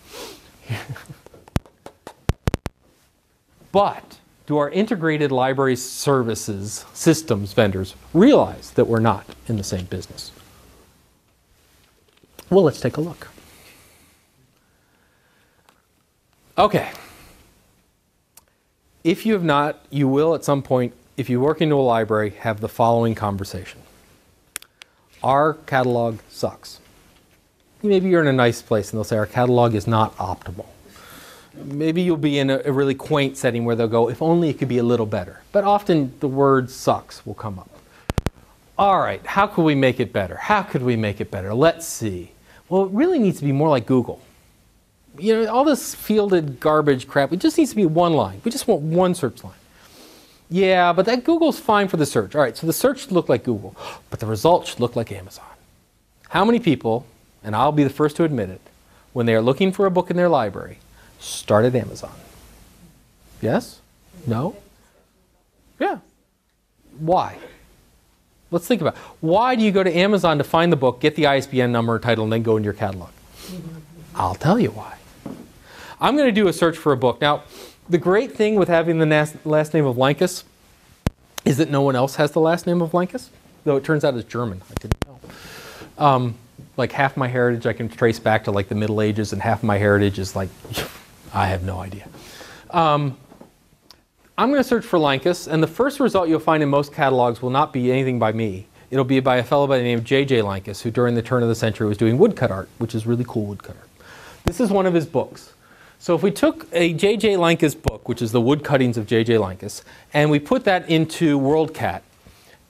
But do our integrated library services systems vendors realize that we're not in the same business? Well, let's take a look. Okay. If you have not, you will at some point, if you work into a library, have the following conversation. Our catalog sucks. Maybe you're in a nice place and they'll say our catalog is not optimal. Maybe you'll be in a really quaint setting where they'll go, if only it could be a little better. But often the word sucks will come up. All right, how could we make it better? How could we make it better? Let's see. Well, it really needs to be more like Google. You know, all this fielded garbage crap, it just needs to be one line. We just want one search line. Yeah, but that Google's fine for the search. All right, so the search should look like Google, but the results should look like Amazon. How many people, and I'll be the first to admit it, when they are looking for a book in their library, start at Amazon? Yes? No? Yeah. Why? Let's think about it. Why do you go to Amazon to find the book, get the ISBN number or title, and then go into your catalog? I'll tell you why. I'm going to do a search for a book. Now, the great thing with having the last name of Lankes is that no one else has the last name of Lankes, though it turns out it's German. I didn't know. Like half my heritage I can trace back to like the Middle Ages, and half my heritage is like, I have no idea. I'm going to search for Lankes, and the first result you'll find in most catalogs will not be anything by me. It'll be by a fellow by the name of J.J. Lankes, who during the turn of the century was doing woodcut art, which is really cool woodcut art. This is one of his books. So if we took a J.J. Lankes book, which is the wood cuttings of J.J. Lankes, and we put that into WorldCat,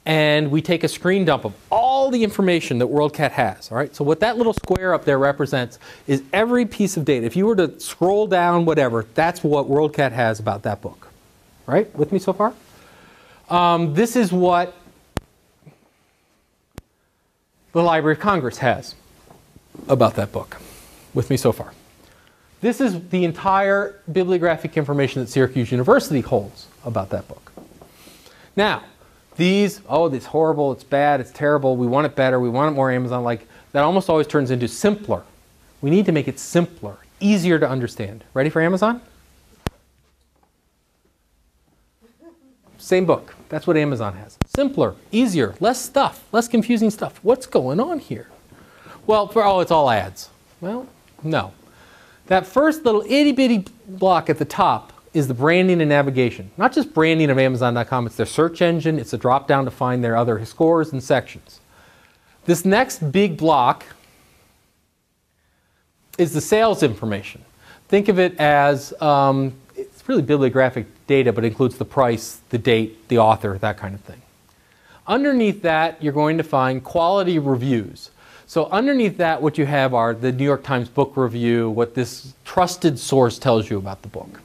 and we take a screen dump of all the information that WorldCat has. All right? So what that little square up there represents is every piece of data. If you were to scroll down, whatever, that's what WorldCat has about that book. Right? With me so far? This is what the Library of Congress has about that book. With me so far? This is the entire bibliographic information that Syracuse University holds about that book. Now, these, oh, it's horrible, it's bad, it's terrible, we want it better, we want it more Amazon-like, that almost always turns into simpler. We need to make it simpler, easier to understand. Ready for Amazon? Same book. That's what Amazon has. Simpler, easier, less stuff, less confusing stuff. What's going on here? Well, oh, it's all ads. Well, no. That first little itty-bitty block at the top is the branding and navigation. Not just branding of Amazon.com, it's their search engine, it's a drop-down to find their other scores and sections. This next big block is the sales information. Think of it as, it's really bibliographic data, but it includes the price, the date, the author, that kind of thing. Underneath that, you're going to find quality reviews. So underneath that, what you have are the New York Times book review, what this trusted source tells you about the book.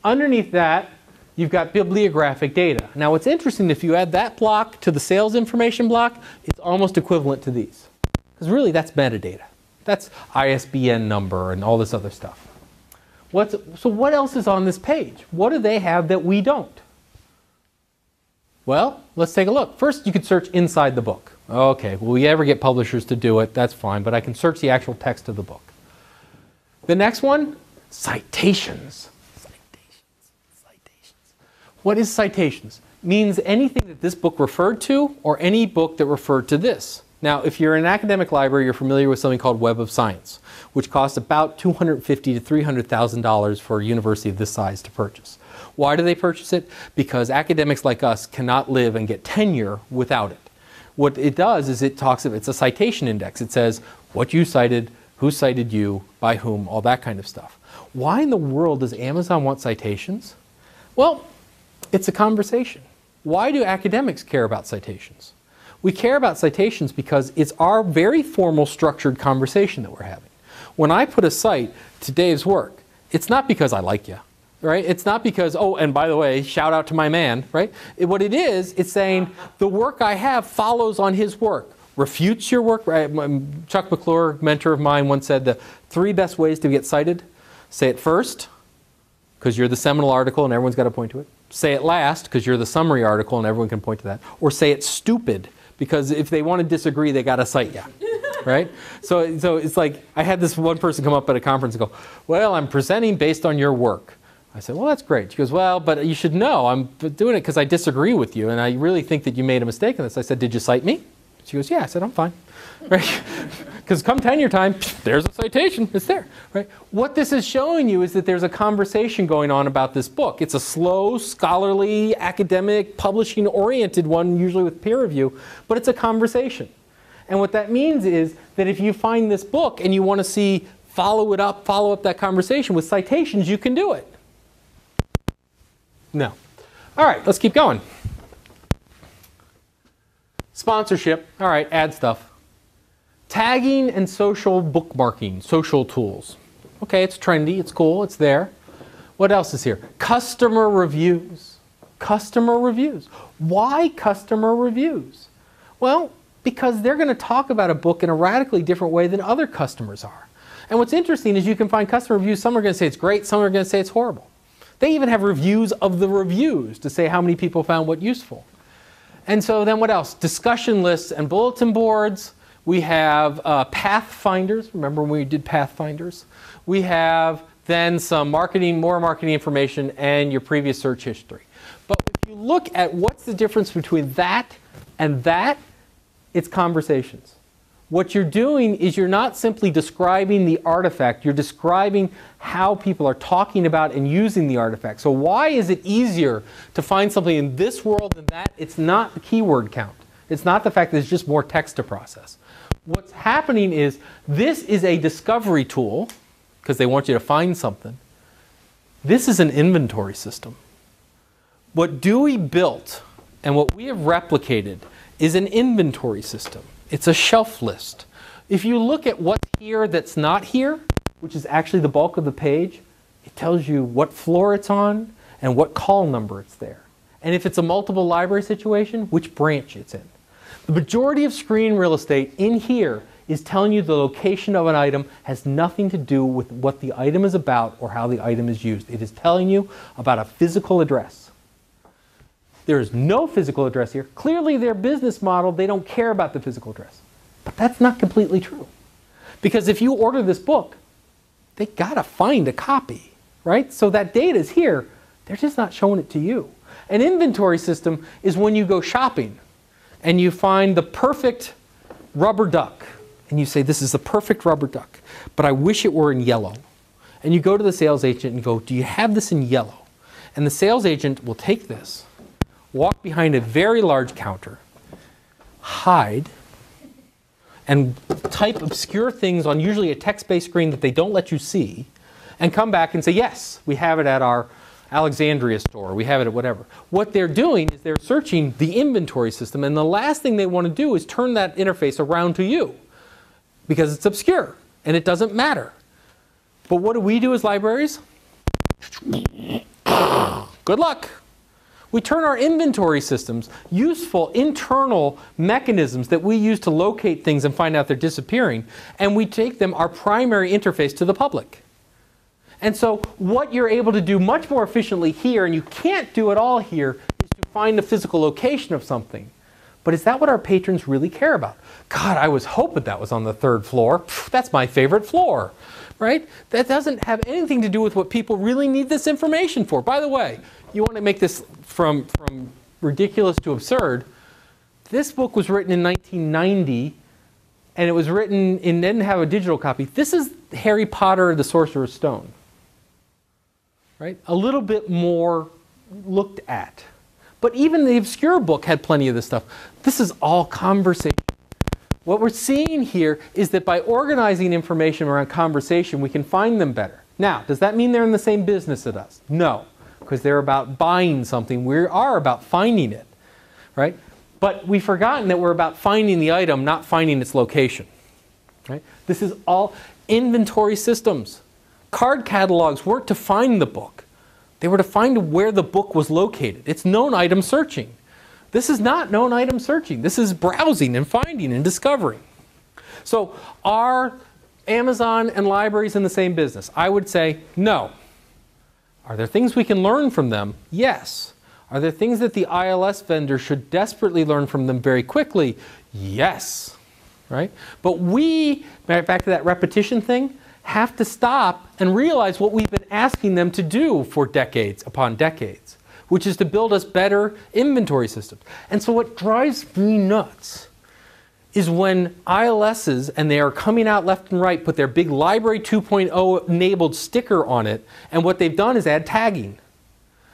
Underneath that, you've got bibliographic data. Now what's interesting, if you add that block to the sales information block, it's almost equivalent to these. Because really, that's metadata. That's ISBN number and all this other stuff. So what else is on this page? What do they have that we don't? Well, let's take a look. First, you could search inside the book. Okay, will we ever get publishers to do it? That's fine, but I can search the actual text of the book. The next one, citations. Citations. What is citations? Means anything that this book referred to or any book that referred to this. Now, if you're in an academic library, you're familiar with something called Web of Science, which costs about $250,000 to $300,000 for a university of this size to purchase. Why do they purchase it? Because academics like us cannot live and get tenure without it. What it does is it's a citation index. It says what you cited, who cited you, by whom, all that kind of stuff. Why in the world does Amazon want citations? Well, it's a conversation. Why do academics care about citations? We care about citations because it's our very formal, structured conversation that we're having. When I put a cite to Dave's work, it's not because I like you, right? It's not because, oh, and by the way, shout out to my man, right? What it is, it's saying the work I have follows on his work, refutes your work. Right? Chuck McClure, mentor of mine, once said the 3 best ways to get cited: say it first, because you're the seminal article and everyone's got to point to it. Say it last, because you're the summary article and everyone can point to that. Or say it stupid, because if they want to disagree, they got to cite you, right? So it's like, I had this one person come up at a conference and go, well, I'm presenting based on your work. I said, well, that's great. She goes, well, but you should know, I'm doing it because I disagree with you, and I really think that you made a mistake in this. I said, did you cite me? She goes, yeah. I said, I'm fine. Right? Because come tenure time, there's a citation. It's there. Right? What this is showing you is that there's a conversation going on about this book. It's a slow, scholarly, academic, publishing-oriented one, usually with peer review, but it's a conversation. And what that means is that if you find this book and you want to see follow up that conversation with citations, you can do it. No. All right, let's keep going. Sponsorship. All right, ad stuff. Tagging and social bookmarking, social tools. Okay, it's trendy, it's cool, it's there. What else is here? Customer reviews. Customer reviews. Why customer reviews? Well, because they're going to talk about a book in a radically different way than other customers are. And what's interesting is you can find customer reviews. Some are going to say it's great, some are going to say it's horrible. They even have reviews of the reviews to say how many people found what useful. And so then what else? Discussion lists and bulletin boards. We have pathfinders. Remember when we did pathfinders? We have then some marketing, more marketing information, and your previous search history. But if you look at what's the difference between that and that, it's conversations. What you're doing is you're not simply describing the artifact, you're describing how people are talking about and using the artifact. So why is it easier to find something in this world than that? It's not the keyword count. It's not the fact that there's just more text to process. What's happening is this is a discovery tool, because they want you to find something. This is an inventory system. What Dewey built and what we have replicated is an inventory system. It's a shelf list. If you look at what's here that's not here, which is actually the bulk of the page, it tells you what floor it's on and what call number it's there. And if it's a multiple library situation, which branch it's in. The majority of screen real estate in here is telling you the location of an item has nothing to do with what the item is about or how the item is used. It is telling you about a physical address. There is no physical address here. Clearly their business model, they don't care about the physical address. But that's not completely true. Because if you order this book, they gotta find a copy, right? So that data is here, they're just not showing it to you. An inventory system is when you go shopping and you find the perfect rubber duck. And you say, this is the perfect rubber duck, but I wish it were in yellow. And you go to the sales agent and go, do you have this in yellow? And the sales agent will take this, walk behind a very large counter, hide, and type obscure things on usually a text-based screen that they don't let you see, and come back and say, yes, we have it at our Alexandria store, we have it at whatever. What they're doing is they're searching the inventory system, and the last thing they want to do is turn that interface around to you, because it's obscure, and it doesn't matter. But what do we do as libraries? Good luck. We turn our inventory systems, useful internal mechanisms that we use to locate things and find out they're disappearing, and we take them our primary interface to the public. And so what you're able to do much more efficiently here, and you can't do it all here, is to find the physical location of something. But is that what our patrons really care about? God, I was hoping that was on the 3rd floor. Pfft, that's my favorite floor, right? That doesn't have anything to do with what people really need this information for. By the way, you want to make this from ridiculous to absurd. This book was written in 1990, and it was written and didn't have a digital copy. This is Harry Potter, the Sorcerer's Stone, right? A little bit more looked at. But even the obscure book had plenty of this stuff. This is all conversation. What we're seeing here is that by organizing information around conversation, we can find them better. Now, does that mean they're in the same business as us? No, because they're about buying something. We are about finding it, right? But we've forgotten that we're about finding the item, not finding its location, right? This is all inventory systems. Card catalogs weren't to find the book. They were to find where the book was located. It's known item searching. This is not known item searching. This is browsing and finding and discovering. So are Amazon and libraries in the same business? I would say no. Are there things we can learn from them? Yes. Are there things that the ILS vendor should desperately learn from them very quickly? Yes. Right? But we, back to that repetition thing, have to stop and realize what we've been asking them to do for decades upon decades, which is to build us better inventory systems. And so what drives me nuts is when ILSs, and they are coming out left and right, put their big Library 2.0 enabled sticker on it, and what they've done is add tagging.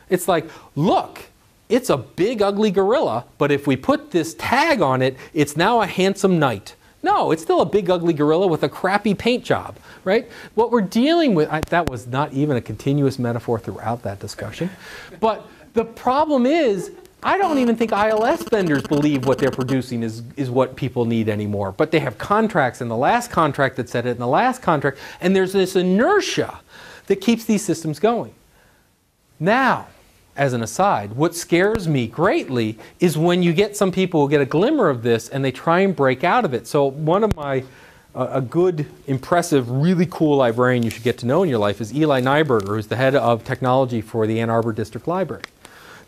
It's like, look, it's a big ugly gorilla, but if we put this tag on it, it's now a handsome knight. No, it's still a big ugly gorilla with a crappy paint job, right? What we're dealing with, that was not even a continuous metaphor throughout that discussion. But the problem is, I don't even think ILS vendors believe what they're producing is what people need anymore. But they have contracts, and the last contract that said it, and the last contract, and there's this inertia that keeps these systems going. Now, as an aside, what scares me greatly is when you get some people who get a glimmer of this and they try and break out of it. So one of my, a good, impressive, really cool librarian you should get to know in your life is Eli Nyberger, who's the head of technology for the Ann Arbor District Library.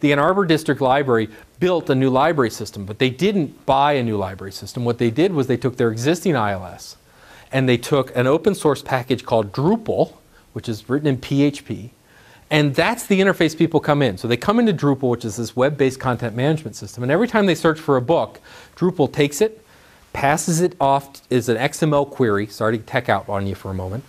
The Ann Arbor District Library built a new library system, but they didn't buy a new library system. What they did was they took their existing ILS and they took an open source package called Drupal, which is written in PHP, and that's the interface people come in. So they come into Drupal, which is this web-based content management system, and every time they search for a book, Drupal takes it, passes it off as an XML query, sorry to tech out on you for a moment,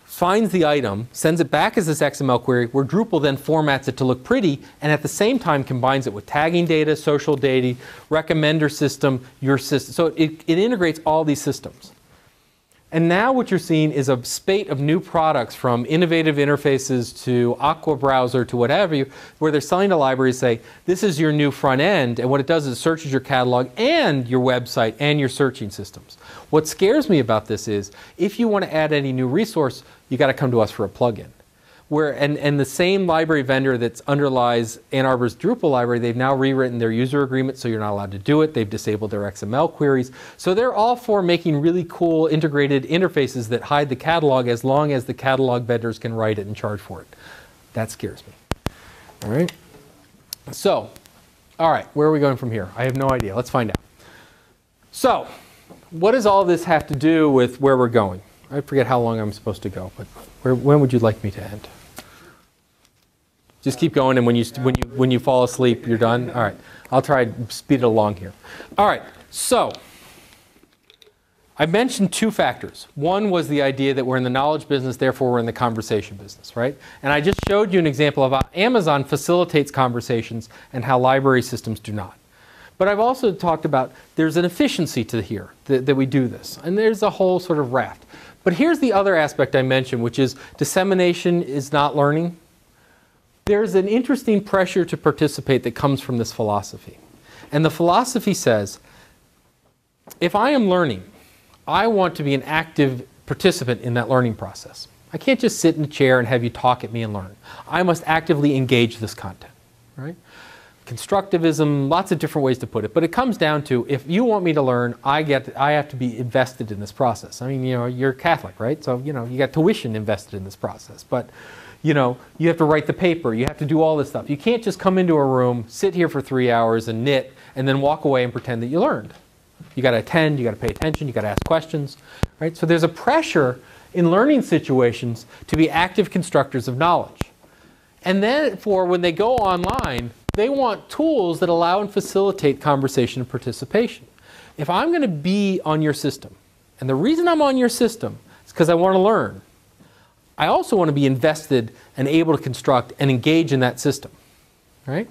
finds the item, sends it back as this XML query, where Drupal then formats it to look pretty, and at the same time combines it with tagging data, social data, recommender system, your system. So it integrates all these systems. And now what you're seeing is a spate of new products, from innovative interfaces to Aqua Browser to whatever, where they're selling to libraries, say, this is your new front end, and what it does is it searches your catalog and your website and your searching systems. What scares me about this is, if you want to add any new resource, you got to come to us for a plugin. And the same library vendor that underlies Ann Arbor's Drupal library, they've now rewritten their user agreement so you're not allowed to do it. They've disabled their XML queries. So they're all for making really cool integrated interfaces that hide the catalog, as long as the catalog vendors can write it and charge for it. That scares me. All right? So, all right, where are we going from here? I have no idea. Let's find out. So, what does all this have to do with where we're going? I forget how long I'm supposed to go, but when would you like me to end? Just keep going, and when you fall asleep, you're done? All right. I'll try to speed it along here. All right. So I mentioned two factors. One was the idea that we're in the knowledge business, therefore we're in the conversation business, right? And I just showed you an example of how Amazon facilitates conversations and how library systems do not. But I've also talked about there's an efficiency to here that we do this. And there's a whole sort of raft. But here's the other aspect I mentioned, which is dissemination is not learning. There's an interesting pressure to participate that comes from this philosophy. And the philosophy says, if I am learning, I want to be an active participant in that learning process. I can't just sit in a chair and have you talk at me and learn. I must actively engage this content, right? Constructivism, lots of different ways to put it. But it comes down to, if you want me to learn, I have to be invested in this process. I mean, you're Catholic, right? So, you got tuition invested in this process. But you have to write the paper, you have to do all this stuff. You can't just come into a room, sit here for 3 hours and knit, and then walk away and pretend that you learned. You got to attend, you got to pay attention, you got to ask questions, right? So there's a pressure in learning situations to be active constructors of knowledge. And then for when they go online, they want tools that allow and facilitate conversation and participation. If I'm going to be on your system, and the reason I'm on your system is because I want to learn, I also want to be invested and able to construct and engage in that system, right?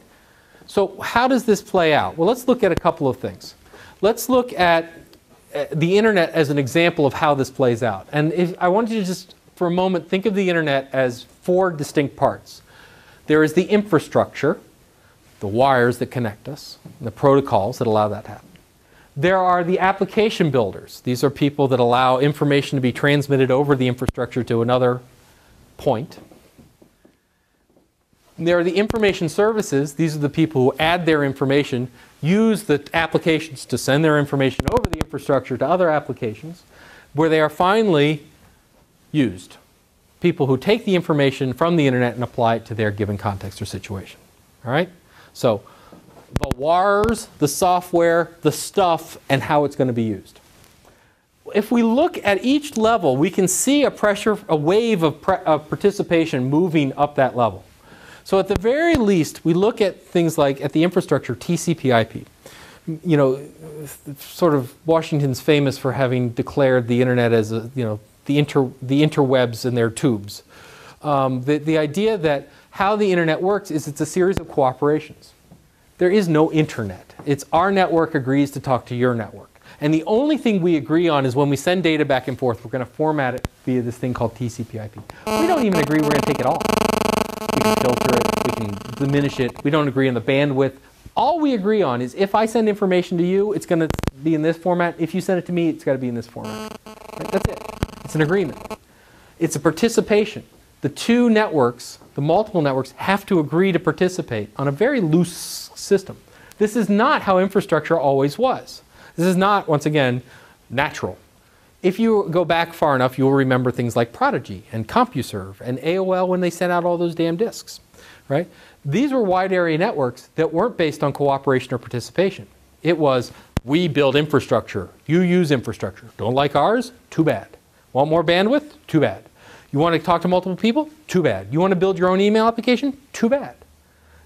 So how does this play out? Well, let's look at a couple of things. Let's look at the internet as an example of how this plays out. And I want you to just, for a moment, think of the internet as 4 distinct parts. There is the infrastructure, the wires that connect us, and the protocols that allow that to happen. There are the application builders. These are people that allow information to be transmitted over the infrastructure to another point. There are the information services. These are the people who add their information, use the applications to send their information over the infrastructure to other applications, where they are finally used. People who take the information from the internet and apply it to their given context or situation. All right? So the wires, the software, the stuff, and how it's going to be used. If we look at each level, we can see a wave of participation moving up that level. So at the very least, we look at things like, at the infrastructure, TCP/IP. Sort of Washington's famous for having declared the internet as the interwebs and their tubes. The idea that how the internet works is it's a series of cooperations. There is no internet. It's our network agrees to talk to your network. And the only thing we agree on is when we send data back and forth, we're going to format it via this thing called TCP/IP. We don't even agree we're going to take it off. We can filter it, we can diminish it. We don't agree on the bandwidth. All we agree on is if I send information to you, it's going to be in this format. If you send it to me, it's got to be in this format. Right? That's it. It's an agreement. It's a participation. The two networks, the multiple networks, have to agree to participate on a very loose system. This is not how infrastructure always was. This is not, once again, natural. If you go back far enough, you'll remember things like Prodigy and CompuServe and AOL when they sent out all those damn disks, right? These were wide area networks that weren't based on cooperation or participation. It was, we build infrastructure, you use infrastructure. Don't like ours? Too bad. Want more bandwidth? Too bad. You want to talk to multiple people? Too bad. You want to build your own email application? Too bad.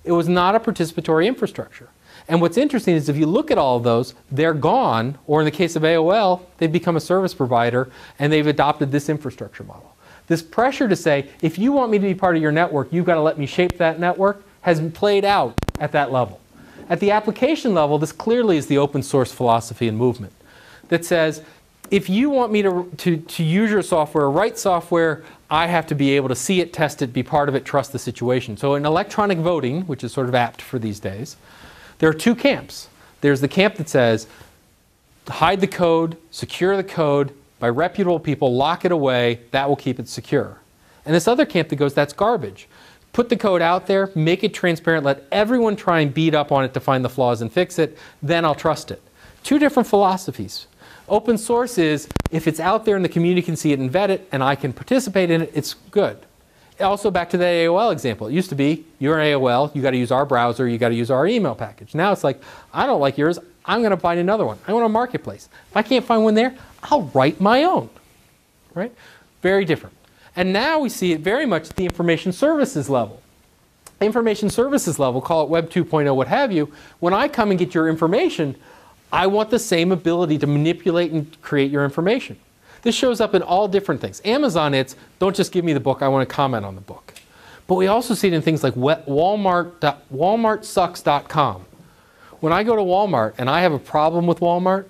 It was not a participatory infrastructure. And what's interesting is if you look at all of those, they're gone, or in the case of AOL, they've become a service provider and they've adopted this infrastructure model. This pressure to say, if you want me to be part of your network, you've got to let me shape that network, has been played out at that level. At the application level, this clearly is the open source philosophy and movement that says, if you want me to use your software, write software, I have to be able to see it, test it, be part of it, trust the situation. So in electronic voting, which is sort of apt for these days, there are two camps. There's the camp that says, hide the code, secure the code, by reputable people, lock it away, that will keep it secure. And this other camp that goes, that's garbage. Put the code out there, make it transparent, let everyone try and beat up on it to find the flaws and fix it, then I'll trust it. Two different philosophies. Open source is, if it's out there and the community can see it and vet it, and I can participate in it, it's good. Also back to the AOL example. It used to be, you're an AOL, you got to use our browser, you got to use our email package. Now it's like, I don't like yours, I'm going to find another one. I want a marketplace. If I can't find one there, I'll write my own. Right? Very different. And now we see it very much at the information services level. Information services level, call it Web 2.0, what have you, when I come and get your information, I want the same ability to manipulate and create your information. This shows up in all different things. Amazon, it's don't just give me the book, I want to comment on the book. But we also see it in things like walmartsucks.com. When I go to Walmart and I have a problem with Walmart,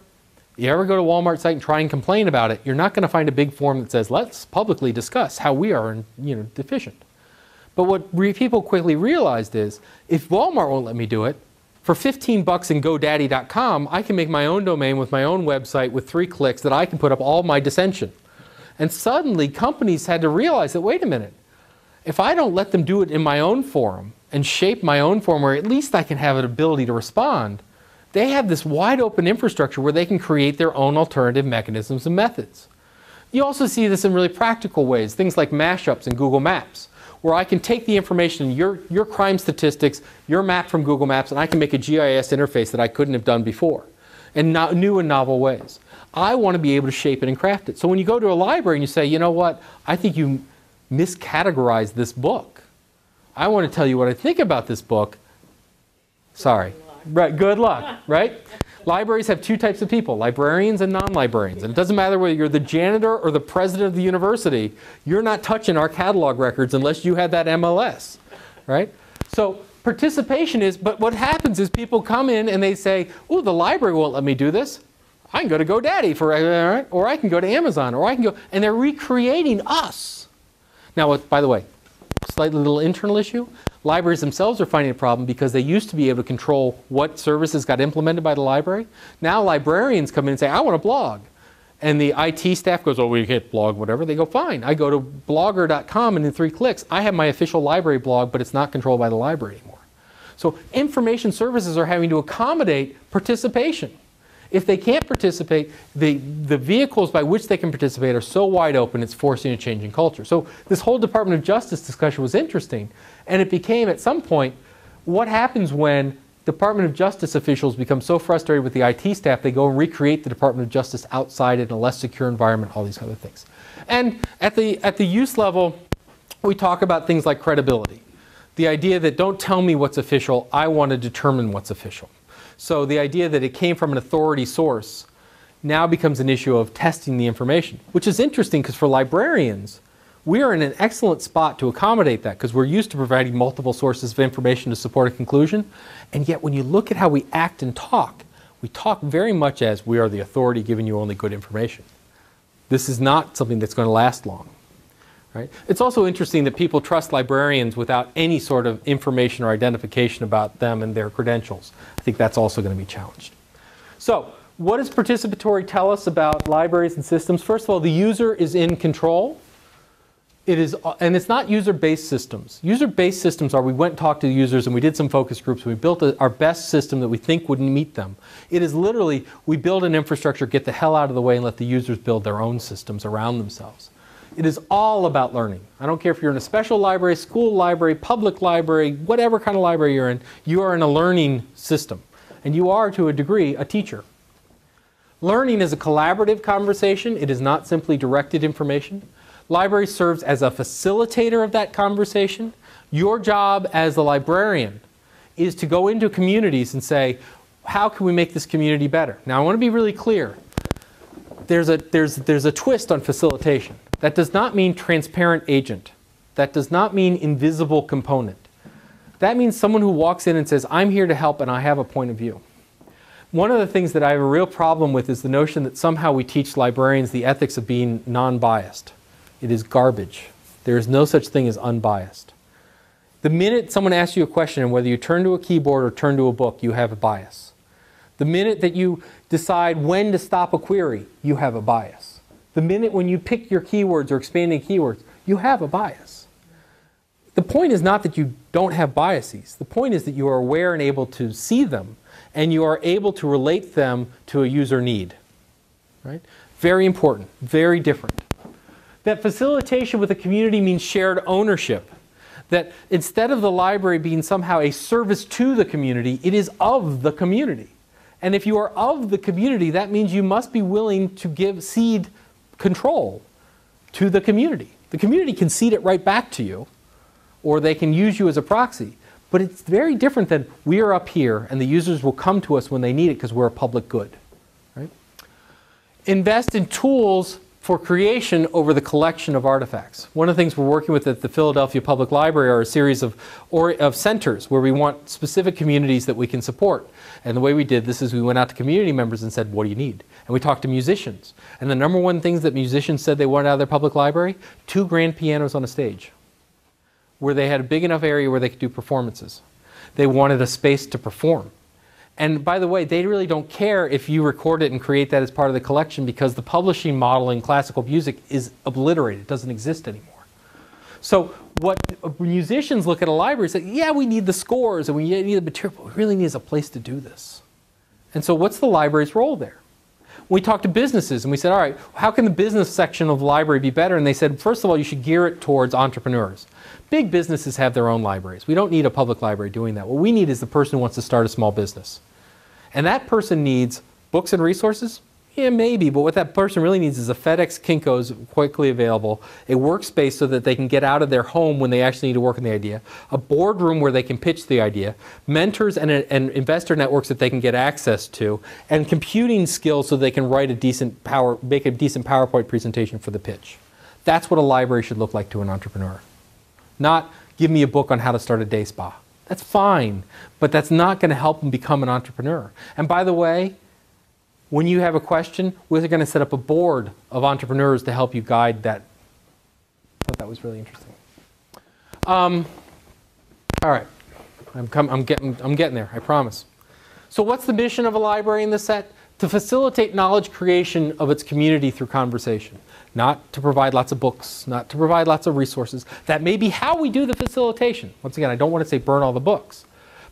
you ever go to Walmart site and try and complain about it, you're not going to find a big form that says, let's publicly discuss how we are deficient. But what people quickly realized is, if Walmart won't let me do it, for 15 bucks in GoDaddy.com, I can make my own domain with my own website with 3 clicks that I can put up all my dissension. And suddenly companies had to realize that, wait a minute, if I don't let them do it in my own forum and shape my own forum where at least I can have an ability to respond, they have this wide open infrastructure where they can create their own alternative mechanisms and methods. You also see this in really practical ways, things like mashups in Google Maps, where I can take the information, your crime statistics, your map from Google Maps, and I can make a GIS interface that I couldn't have done before, in new and novel ways. I want to be able to shape it and craft it. So when you go to a library and you say, you know what, I think you miscategorized this book. I want to tell you what I think about this book. Sorry. Right, good luck, right? Libraries have two types of people, librarians and non-librarians. And it doesn't matter whether you're the janitor or the president of the university, you're not touching our catalog records unless you had that MLS, right? So participation is, but what happens is people come in and they say, oh, the library won't let me do this. I can go to GoDaddy, or I can go to Amazon, or I can go, and they're recreating us. Now, by the way, slightly little internal issue. Libraries themselves are finding a problem because they used to be able to control what services got implemented by the library. Now librarians come in and say, I want a blog. And the IT staff goes, oh, we can't blog, whatever. They go, fine. I go to blogger.com and in 3 clicks, I have my official library blog, but it's not controlled by the library anymore. So information services are having to accommodate participation. If they can't participate, the vehicles by which they can participate are so wide open, it's forcing a change in culture. So this whole Department of Justice discussion was interesting. And it became, at some point, what happens when Department of Justice officials become so frustrated with the IT staff, they go and recreate the Department of Justice outside in a less secure environment, all these other things. And at the use level, we talk about things like credibility. The idea that don't tell me what's official, I want to determine what's official. So the idea that it came from an authority source now becomes an issue of testing the information, which is interesting because for librarians, we are in an excellent spot to accommodate that because we're used to providing multiple sources of information to support a conclusion. And yet when you look at how we act and talk, we talk very much as we are the authority giving you only good information. This is not something that's going to last long. Right? It's also interesting that people trust librarians without any sort of information or identification about them and their credentials. I think that's also going to be challenged. So what does participatory tell us about libraries and systems? First of all, the user is in control. It is, and it's not user-based systems. User-based systems are we went and talked to the users and we did some focus groups. We built our best system that we think would meet them. It is literally we build an infrastructure, get the hell out of the way and let the users build their own systems around themselves. It is all about learning. I don't care if you're in a special library, school library, public library, whatever kind of library you're in, you are in a learning system. And you are, to a degree, a teacher. Learning is a collaborative conversation. It is not simply directed information. Library serves as a facilitator of that conversation. Your job as a librarian is to go into communities and say, how can we make this community better? Now, I want to be really clear. There's a twist on facilitation. That does not mean transparent agent. That does not mean invisible component. That means someone who walks in and says, I'm here to help and I have a point of view. One of the things that I have a real problem with is the notion that somehow we teach librarians the ethics of being non-biased. It is garbage. There is no such thing as unbiased. The minute someone asks you a question, and whether you turn to a keyboard or turn to a book, you have a bias. The minute that you decide when to stop a query, you have a bias. The minute when you pick your keywords or expanding keywords, you have a bias. The point is not that you don't have biases. The point is that you are aware and able to see them, and you are able to relate them to a user need. Right? Very important, very different. That facilitation with a community means shared ownership. That instead of the library being somehow a service to the community, it is of the community. And if you are of the community, that means you must be willing to cede control to the community. The community can cede it right back to you, or they can use you as a proxy. But it's very different than we are up here and the users will come to us when they need it because we're a public good. Right? Invest in tools for creation over the collection of artifacts. One of the things we're working with at the Philadelphia Public Library are a series of centers where we want specific communities that we can support. And the way we did this is we went out to community members and said, what do you need? And we talked to musicians. And the number one things that musicians said they wanted out of their public library, 2 grand pianos on a stage, where they had a big enough area where they could do performances. They wanted a space to perform. And by the way, they really don't care if you record it and create that as part of the collection, because the publishing model in classical music is obliterated. It doesn't exist anymore. So what musicians look at a library and say, yeah, we need the scores and we need the material, but we really need a place to do this. And so what's the library's role there? We talked to businesses and we said, all right, how can the business section of the library be better? And they said, first of all, you should gear it towards entrepreneurs. Big businesses have their own libraries. We don't need a public library doing that. What we need is the person who wants to start a small business. And that person needs books and resources? Yeah, maybe, but what that person really needs is a FedEx Kinko's quickly available, a workspace so that they can get out of their home when they actually need to work on the idea, a boardroom where they can pitch the idea, mentors and investor networks that they can get access to, and computing skills so they can write a make a decent PowerPoint presentation for the pitch. That's what a library should look like to an entrepreneur. Not give me a book on how to start a day spa. That's fine, but that's not going to help them become an entrepreneur. And by the way, when you have a question, we're going to set up a board of entrepreneurs to help you guide that. I thought that was really interesting. All right, I'm getting there, I promise. So what's the mission of a library in this set? To facilitate knowledge creation of its community through conversation. Not to provide lots of books, not to provide lots of resources. That may be how we do the facilitation. Once again, I don't want to say burn all the books.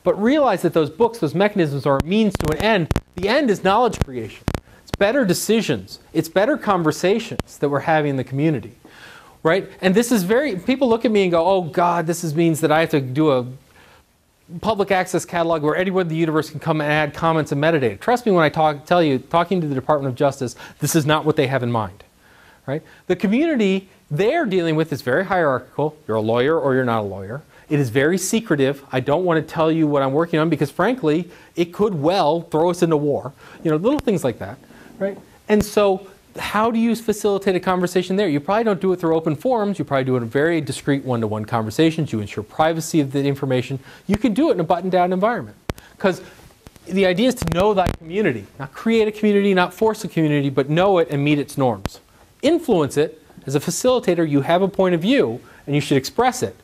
But realize that those books, those mechanisms are a means to an end. The end is knowledge creation. It's better decisions. It's better conversations that we're having in the community. Right? And this is people look at me and go, oh God, this means that I have to do a public access catalog where anyone in the universe can come and add comments and metadata. Trust me when I tell you, talking to the Department of Justice, this is not what they have in mind. Right? The community they're dealing with is very hierarchical. You're a lawyer or you're not a lawyer. It is very secretive. I don't want to tell you what I'm working on because frankly, it could well throw us into war. You know, little things like that. Right? And so how do you facilitate a conversation there? You probably don't do it through open forums. You probably do it in very discreet one-to-one conversations. You ensure privacy of the information. You can do it in a buttoned-down environment. Because the idea is to know thy community. Not create a community, not force a community, but know it and meet its norms. Influence it. As a facilitator, you have a point of view, and you should express it.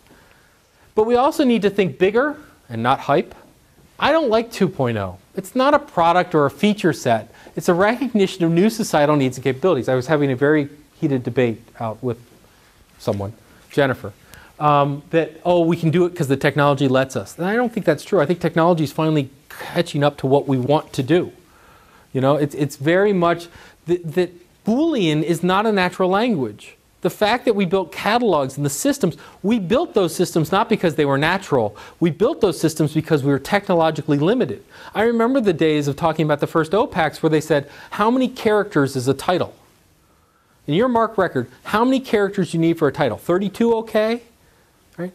But we also need to think bigger and not hype. I don't like 2.0. It's not a product or a feature set. It's a recognition of new societal needs and capabilities. I was having a very heated debate out with someone, Jennifer, that, oh, we can do it because the technology lets us. And I don't think that's true. I think technology is finally catching up to what we want to do. You know, it's very much that Boolean is not a natural language. The fact that we built catalogs and the systems, we built those systems not because they were natural. We built those systems because we were technologically limited. I remember the days of talking about the first OPACs where they said, how many characters is a title? In your MARC record, how many characters do you need for a title? 32 okay? Right?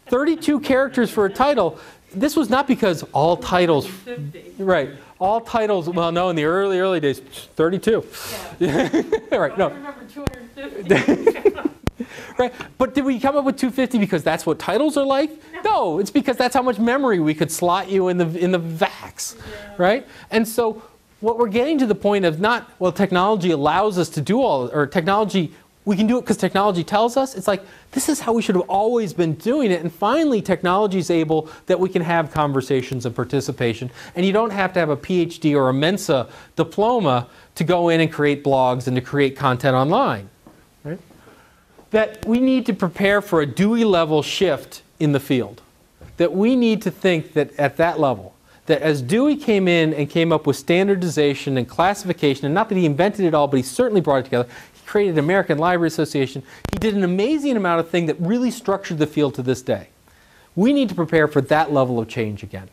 32 characters for a title. This was not because all titles, right, all titles, well no, in the early days, 32. Yeah. Right, no. I remember 250. Right, but did we come up with 250 because that's what titles are like? No. No, it's because that's how much memory we could slot you in the VAX, right? And so what we're getting to the point of not, well, technology allows us to do all, or technology, we can do it because technology tells us. It's like, this is how we should have always been doing it. And finally, technology is able that we can have conversations and participation. And you don't have to have a PhD or a Mensa diploma to go in and create blogs and to create content online. Right? That we need to prepare for a Dewey level shift in the field. That we need to think that at that level, that as Dewey came in and came up with standardization and classification, and not that he invented it all, but he certainly brought it together, created the American Library Association. He did an amazing amount of things that really structured the field to this day. We need to prepare for that level of change again.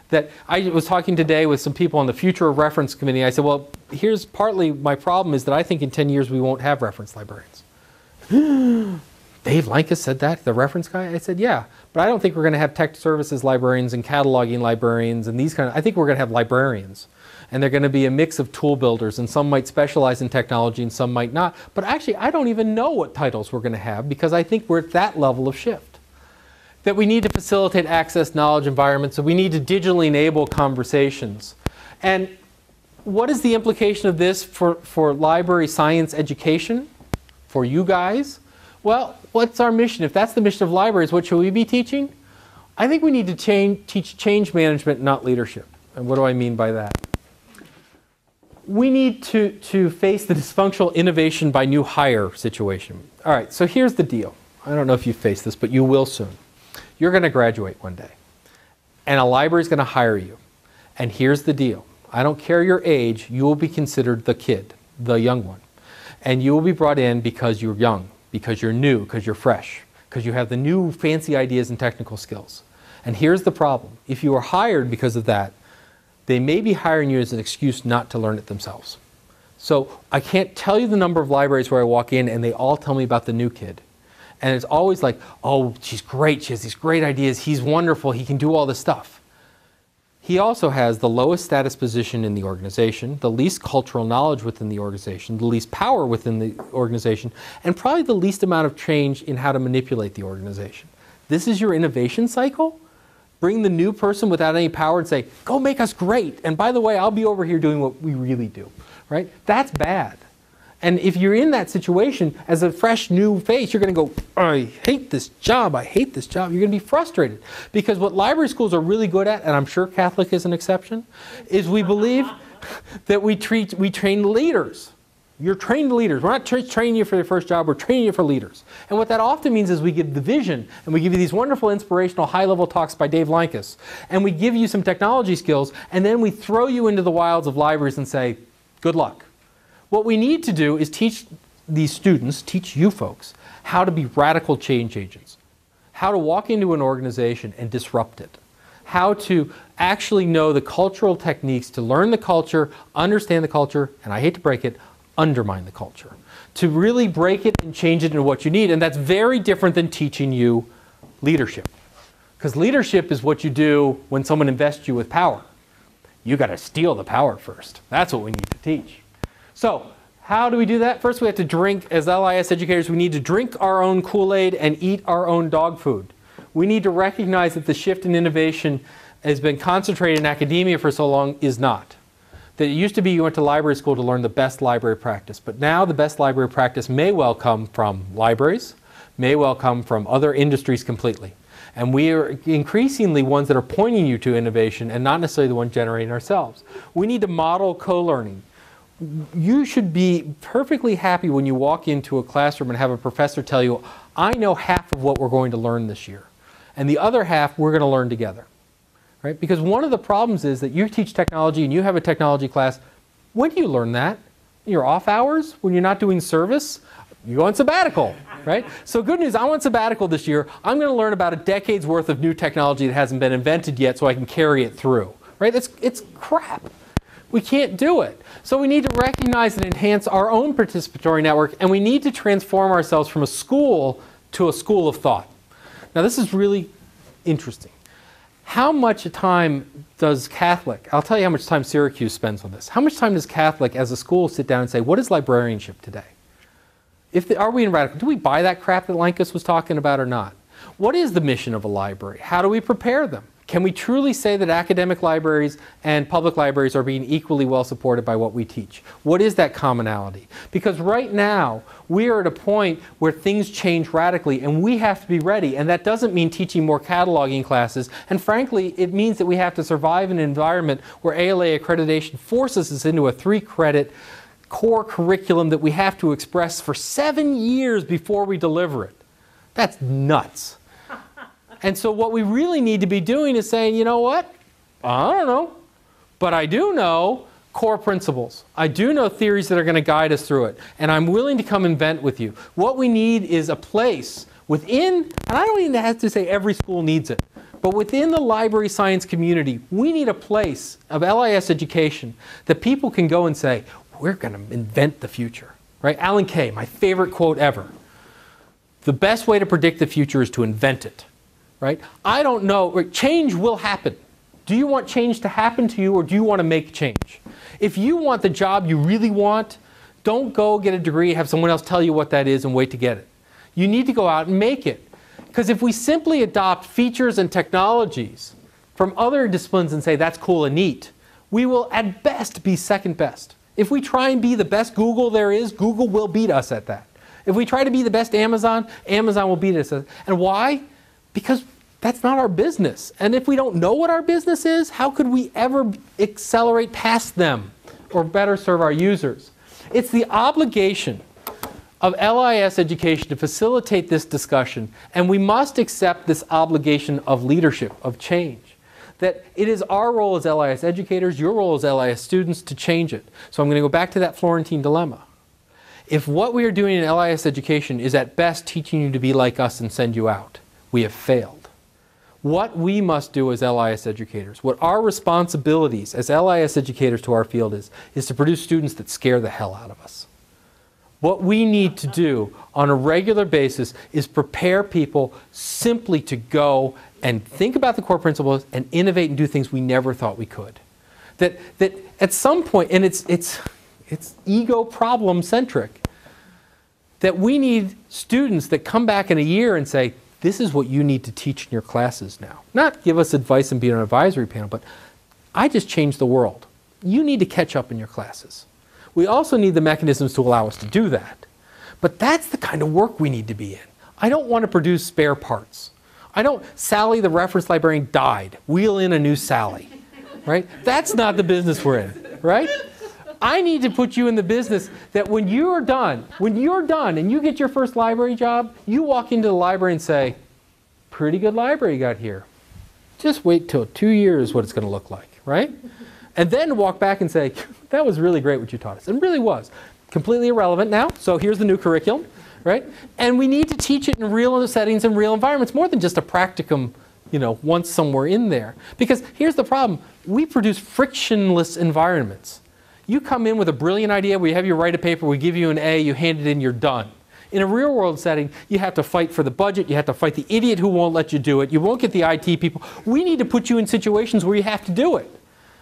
That I was talking today with some people on the Future of Reference Committee. I said, well, here's partly my problem is that I think in 10 years we won't have reference librarians. Dave Lankes said that, the reference guy? I said, yeah, but I don't think we're going to have tech services librarians and cataloging librarians and these kind of, I think we're going to have librarians. And they're going to be a mix of tool builders, and some might specialize in technology and some might not. But actually, I don't even know what titles we're going to have because I think we're at that level of shift. That we need to facilitate access knowledge environments, so we need to digitally enable conversations. And what is the implication of this for library science education? For you guys? Well, what's our mission? If that's the mission of libraries, what should we be teaching? I think we need to teach change management, not leadership. And what do I mean by that? We need to face the dysfunctional innovation by new hire situation. All right, so here's the deal. I don't know if you face this, but you will soon. You're going to graduate one day, and a library is going to hire you. And here's the deal. I don't care your age, you will be considered the kid, the young one. And you will be brought in because you're young, because you're new, because you're fresh, because you have the new fancy ideas and technical skills. And here's the problem. If you are hired because of that, they may be hiring you as an excuse not to learn it themselves. So I can't tell you the number of libraries where I walk in and they all tell me about the new kid. And it's always like, oh, she's great, she has these great ideas, he's wonderful, he can do all this stuff. He also has the lowest status position in the organization, the least cultural knowledge within the organization, the least power within the organization, and probably the least amount of change in how to manipulate the organization. This is your innovation cycle? Bring the new person without any power and say, go make us great. And by the way, I'll be over here doing what we really do, right? That's bad. And if you're in that situation, as a fresh new face, you're going to go, I hate this job, I hate this job. You're going to be frustrated. Because what library schools are really good at, and I'm sure Catholic is an exception, is we believe that we train leaders. You're trained leaders. We're not training you for your first job, we're training you for leaders. And what that often means is we give the vision, and we give you these wonderful, inspirational, high-level talks by Dave Lankes, and we give you some technology skills, and then we throw you into the wilds of libraries and say, good luck. What we need to do is teach these students, teach you folks, how to be radical change agents, how to walk into an organization and disrupt it, how to actually know the cultural techniques to learn the culture, understand the culture, and I hate to break it, undermine the culture, to really break it and change it into what you need. And that's very different than teaching you leadership. Because leadership is what you do when someone invests you with power. You got to steal the power first. That's what we need to teach. So how do we do that? First we have to drink, as LIS educators, we need to drink our own Kool-Aid and eat our own dog food. We need to recognize that the shift in innovation has been concentrated in academia for so long is not. That it used to be you went to library school to learn the best library practice, but now the best library practice may well come from libraries, may well come from other industries completely. And we are increasingly ones that are pointing you to innovation and not necessarily the one generating ourselves. We need to model co-learning. You should be perfectly happy when you walk into a classroom and have a professor tell you, I know half of what we're going to learn this year, and the other half we're going to learn together. Right? Because one of the problems is that you teach technology and you have a technology class. When do you learn that? In your off hours? When you're not doing service? You go on sabbatical, right? So good news, I'm on sabbatical this year. I'm going to learn about a decade's worth of new technology that hasn't been invented yet so I can carry it through. Right? It's crap. We can't do it. So we need to recognize and enhance our own participatory network, and we need to transform ourselves from a school to a school of thought. Now this is really interesting. How much time does Catholic, I'll tell you how much time Syracuse spends on this. How much time does Catholic as a school sit down and say, what is librarianship today? Are we in radical? Do we buy that crap that Lankes was talking about or not? What is the mission of a library? How do we prepare them? Can we truly say that academic libraries and public libraries are being equally well supported by what we teach? What is that commonality? Because right now, we are at a point where things change radically and we have to be ready. And that doesn't mean teaching more cataloging classes. And frankly, it means that we have to survive in an environment where ALA accreditation forces us into a 3-credit core curriculum that we have to express for 7 years before we deliver it. That's nuts. And so what we really need to be doing is saying, you know what? I don't know. But I do know core principles. I do know theories that are going to guide us through it. And I'm willing to come invent with you. What we need is a place within, and I don't even have to say every school needs it, but within the library science community, we need a place of LIS education that people can go and say, we're going to invent the future. Right? Alan Kay, my favorite quote ever. The best way to predict the future is to invent it. Right? I don't know. Change will happen. Do you want change to happen to you or do you want to make change? If you want the job you really want, don't go get a degree and have someone else tell you what that is and wait to get it. You need to go out and make it. Because if we simply adopt features and technologies from other disciplines and say that's cool and neat, we will at best be second best. If we try and be the best Google there is, Google will beat us at that. If we try to be the best Amazon, Amazon will beat us at that. And why? Because that's not our business. And if we don't know what our business is, how could we ever accelerate past them or better serve our users? It's the obligation of LIS education to facilitate this discussion. And we must accept this obligation of leadership, of change. That it is our role as LIS educators, your role as LIS students to change it. So I'm going to go back to that Florentine dilemma. If what we are doing in LIS education is at best teaching you to be like us and send you out, we have failed. What we must do as LIS educators, what our responsibilities as LIS educators to our field is to produce students that scare the hell out of us. What we need to do on a regular basis is prepare people simply to go and think about the core principles and innovate and do things we never thought we could. That at some point, and it's ego problem centric, that we need students that come back in a year and say, this is what you need to teach in your classes now. Not give us advice and be on an advisory panel, but I just changed the world. You need to catch up in your classes. We also need the mechanisms to allow us to do that. But that's the kind of work we need to be in. I don't want to produce spare parts. Sally the reference librarian died. Wheel in a new Sally. Right? That's not the business we're in. Right? I need to put you in the business that when you're done and you get your first library job, you walk into the library and say, pretty good library you got here. Just wait till 2 years what it's going to look like, right? And then walk back and say, that was really great what you taught us. It really was. Completely irrelevant now, so here's the new curriculum, right? And we need to teach it in real settings and real environments, more than just a practicum, once somewhere in there. Because here's the problem. We produce frictionless environments. You come in with a brilliant idea, we have you write a paper, we give you an A, you hand it in, you're done. In a real world setting, you have to fight for the budget, you have to fight the idiot who won't let you do it, you won't get the IT people. We need to put you in situations where you have to do it.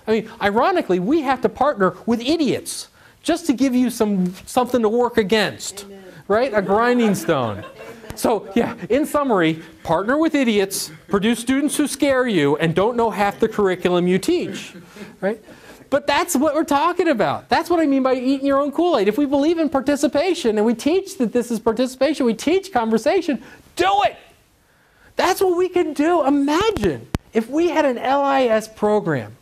I mean, ironically, we have to partner with idiots just to give you something to work against, Amen. Right? A grinding stone. So, yeah, in summary, partner with idiots, produce students who scare you and don't know half the curriculum you teach, right? But that's what we're talking about. That's what I mean by eating your own Kool-Aid. If we believe in participation and we teach that this is participation, we teach conversation, do it! That's what we can do. Imagine if we had an LIS program,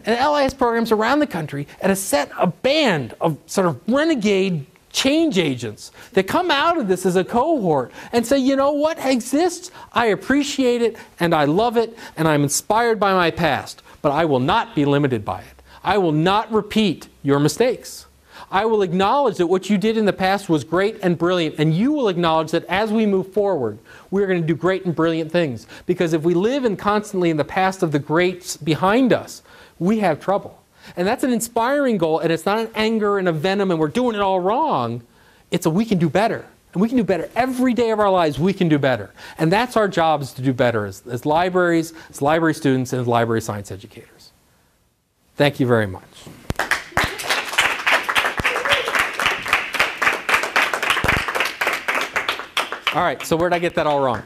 and LIS programs around the country, and a band of sort of renegade change agents that come out of this as a cohort and say, you know what exists? I appreciate it, and I love it, and I'm inspired by my past, but I will not be limited by it. I will not repeat your mistakes. I will acknowledge that what you did in the past was great and brilliant, and you will acknowledge that as we move forward, we're going to do great and brilliant things. Because if we live constantly in the past of the greats behind us, we have trouble. And that's an inspiring goal, and it's not an anger and a venom and we're doing it all wrong. It's a we can do better. And we can do better. Every day of our lives, we can do better. And that's our job, is to do better as libraries, as library students, and as library science educators. Thank you very much. All right, so where did I get that all wrong?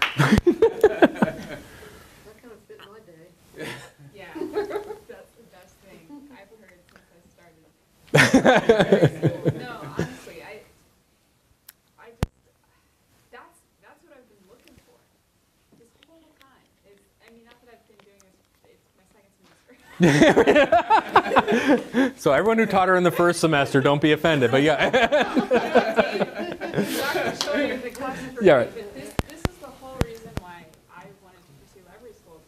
total time. I mean, not that I've been doing this, it's my second semester. So everyone who taught her in the first semester, don't be offended, but yeah. Yeah, right. This is the whole reason why I wanted to pursue library school.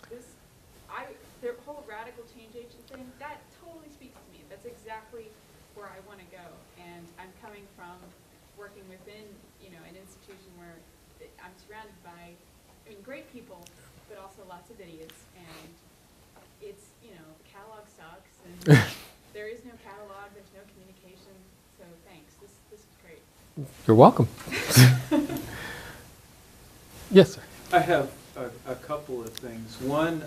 The whole radical change agent thing, that totally speaks to me. That's exactly where I want to go. And I'm coming from working within, an institution where I'm surrounded by, great people, but also lots of idiots. And it's, the catalog sucks, and there is no catalog, there's no communication. So thanks. This is great. You're welcome. Yes, sir. I have a couple of things. One,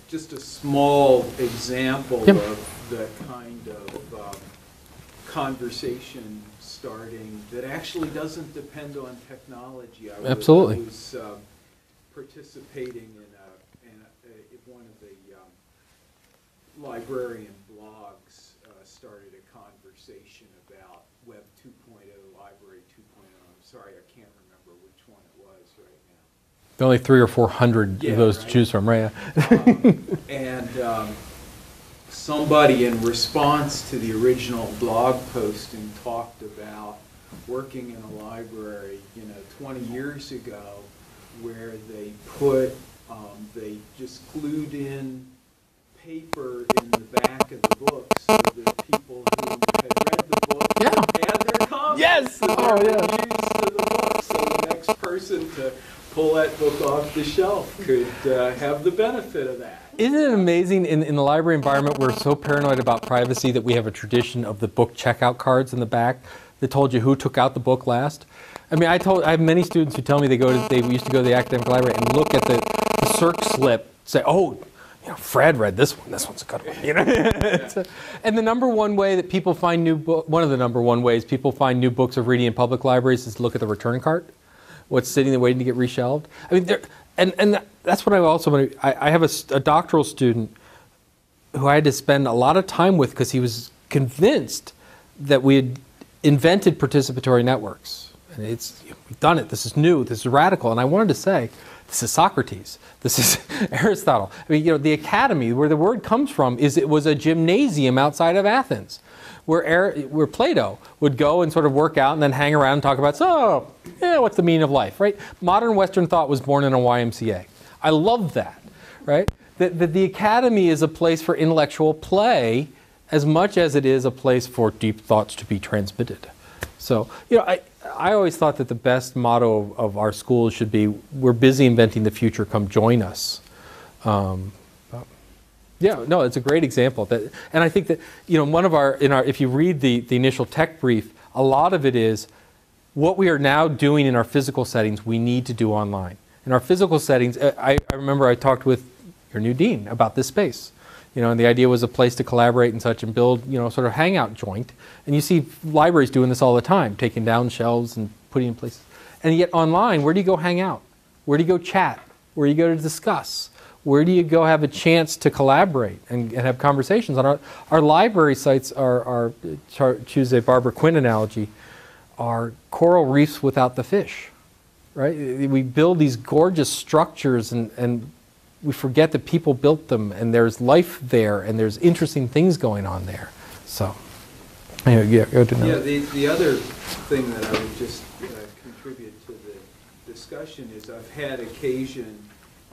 just a small example of the kind of conversation starting that actually doesn't depend on technology. I was participating in one of the librarian blogs started a conversation about Web 2.0, Library 2.0. I'm sorry, I can't remember which one it was right now. Only 300 or 400 of those to choose from, right? And somebody in response to the original blog posting talked about working in a library, 20 years ago, where they put, they just glued in paper in the back of the book so that people who had read the book could add their comments to their reviews to the book, so the next person to pull that book off the shelf could have the benefit of that. Isn't it amazing in the library environment we're so paranoid about privacy that we have a tradition of the book checkout cards in the back that told you who took out the book last? I mean, I have many students who tell me they used to go to the academic library and look at the circ slip, say, oh, Fred read this one. This one's a good one. And the number one way that people find one of the number one ways people find new books of reading in public libraries is to look at the return cart. What's sitting there waiting to get reshelved. I mean, and that's what I also want to. I have a doctoral student who I had to spend a lot of time with because he was convinced that we had invented participatory networks. And we've done it. This is new. This is radical. And I wanted to say, this is Socrates. This is Aristotle. I mean, the academy, where the word comes from, it was a gymnasium outside of Athens, where Plato would go and sort of work out and then hang around and talk about, what's the meaning of life, right? Modern Western thought was born in a YMCA. I love that, right? That the academy is a place for intellectual play as much as it is a place for deep thoughts to be transmitted. So, I always thought that the best motto of our schools should be, we're busy inventing the future, come join us. It's a great example. And I think that, if you read the initial tech brief, a lot of it is what we are now doing in our physical settings, we need to do online. In our physical settings, I remember I talked with your new dean about this space. And the idea was a place to collaborate and such and build, sort of hangout joint. And you see libraries doing this all the time, taking down shelves and putting in places. And yet online, where do you go hang out? Where do you go chat? Where do you go to discuss? Where do you go have a chance to collaborate and have conversations? On our library sites are, to choose a Barbara Quinn analogy, are coral reefs without the fish, right? We build these gorgeous structures and we forget that people built them and there's life there and there's interesting things going on there. So, anyway, the other thing that I would just contribute to the discussion is I've had occasion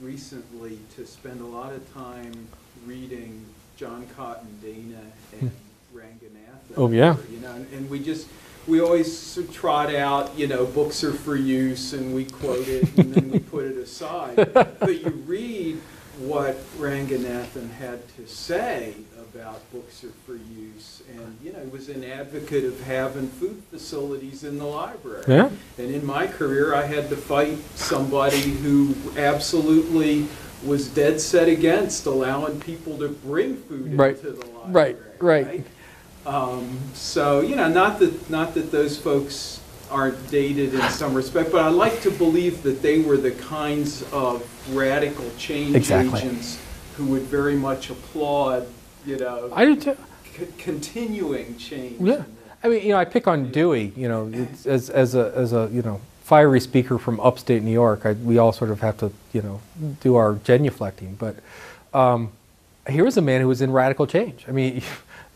recently to spend a lot of time reading John Cotton Dana and Ranganathan. Oh yeah. And we always trot out, books are for use, and we quote it, and then we put it aside. But you read what Ranganathan had to say about books are for use, and he was an advocate of having food facilities in the library. Yeah. And in my career, I had to fight somebody who absolutely was dead set against allowing people to bring food into the library. Right. So not that those folks aren't dated in some respect, but I like to believe that they were the kinds of radical change agents who would very much applaud, I do too. Continuing change. Yeah, I mean, I pick on Dewey, as a fiery speaker from upstate New York. We all sort of have to, do our genuflecting. But here was a man who was in radical change. I mean,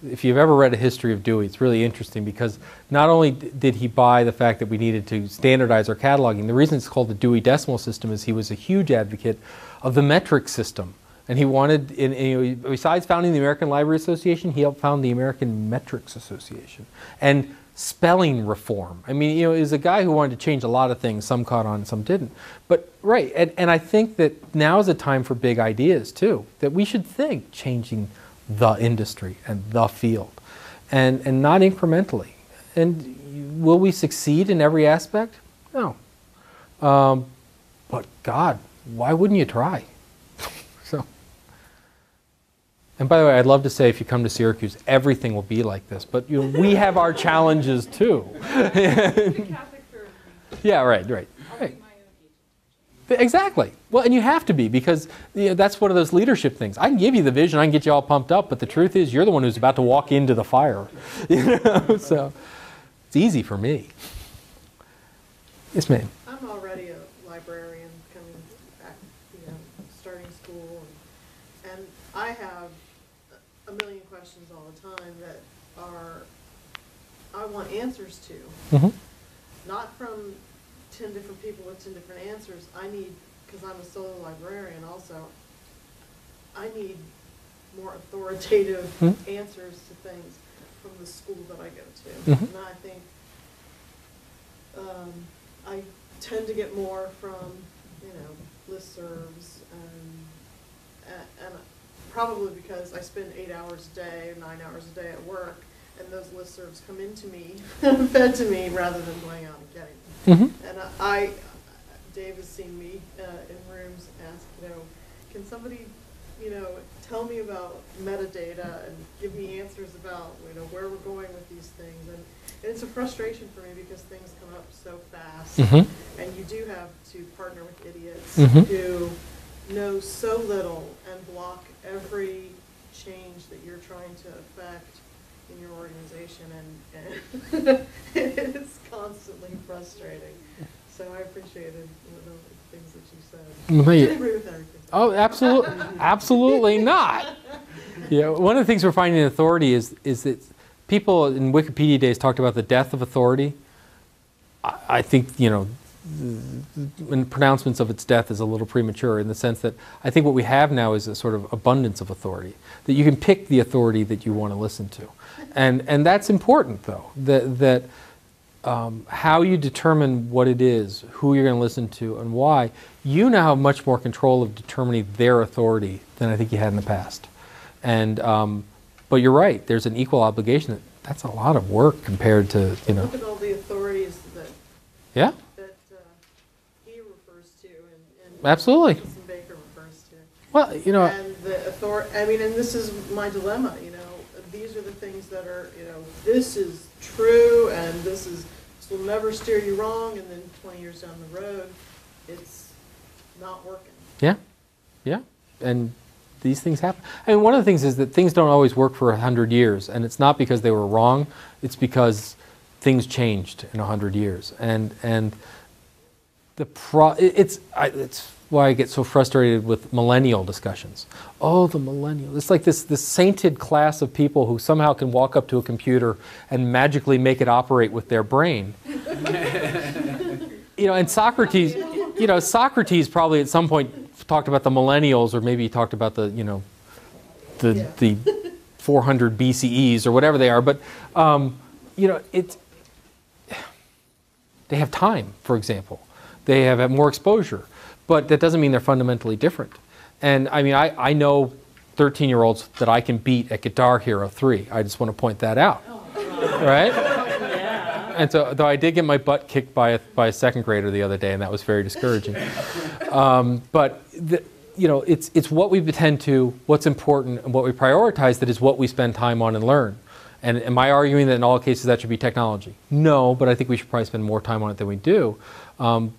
if you've ever read A History of Dewey, it's really interesting because not only did he buy the fact that we needed to standardize our cataloging, the reason it's called the Dewey Decimal System is he was a huge advocate of the metric system. And he wanted, besides founding the American Library Association, he helped found the American Metrics Association. And spelling reform. I mean, he was a guy who wanted to change a lot of things. Some caught on, some didn't. But, right, and I think that now is a time for big ideas, too, that we should think changing the industry and the field, and not incrementally. And will we succeed in every aspect? No. But God, why wouldn't you try? So. And by the way, I'd love to say if you come to Syracuse, everything will be like this. But we have our challenges too. Yeah, right. Exactly. Well, and you have to be because that's one of those leadership things. I can give you the vision, I can get you all pumped up, but the truth is you're the one who's about to walk into the fire. So it's easy for me. Yes, ma'am. I'm already a librarian coming back, starting school, and I have a million questions all the time that I want answers to. Mm-hmm. Not from 10 different people with 10 different answers. I need, because I'm a solo librarian also, I need more authoritative answers to things from the school that I go to. Mm-hmm. And I think I tend to get more from, listservs and probably because I spend 8 hours a day or 9 hours a day at work, and those listservs come into me, fed to me, rather than going out and getting them. Mm-hmm. And Dave has seen me in rooms ask, can somebody, tell me about metadata and give me answers about, where we're going with these things. And it's a frustration for me because things come up so fast. Mm-hmm. And you do have to partner with idiots Mm-hmm. who know so little and block every change that you're trying to affect in your organization, and it's constantly frustrating. So I appreciated the things that you said. I didn't agree with everything. Oh, absolutely, absolutely not. Yeah, one of the things we're finding in authority is that people in Wikipedia days talked about the death of authority. I think when pronouncements of its death is a little premature in the sense that I think what we have now is a sort of abundance of authority, that you can pick the authority that you want to listen to. And that's important, though, that how you determine what it is, who you're going to listen to, and why, you now have much more control of determining their authority than I think you had in the past. And but you're right, there's an equal obligation. That's a lot of work compared to, Look at all the authorities that Yeah. he refers to, and Absolutely. Jason Baker refers to. Well, And the authority, and this is my dilemma, these are the things that are, this is true, and this will never steer you wrong, and then 20 years down the road, it's not working. Yeah, and these things happen. I mean, one of the things is that things don't always work for 100 years, and it's not because they were wrong, it's because things changed in 100 years. And it's why I get so frustrated with millennial discussions. Oh, the millennial. It's like this sainted class of people who somehow can walk up to a computer and magically make it operate with their brain. And Socrates, Socrates probably at some point talked about the millennials, or maybe he talked about the 400 BCEs or whatever they are. But, they have time, for example. They have more exposure. But that doesn't mean they're fundamentally different. And I mean, I know 13-year-olds that I can beat at Guitar Hero 3. I just want to point that out. Right? Yeah. And so, though I did get my butt kicked by a second grader the other day, and that was very discouraging. But it's what we attend to, what's important, and what we prioritize that is what we spend time on and learn. And am I arguing that in all cases that should be technology? No, but I think we should probably spend more time on it than we do. Am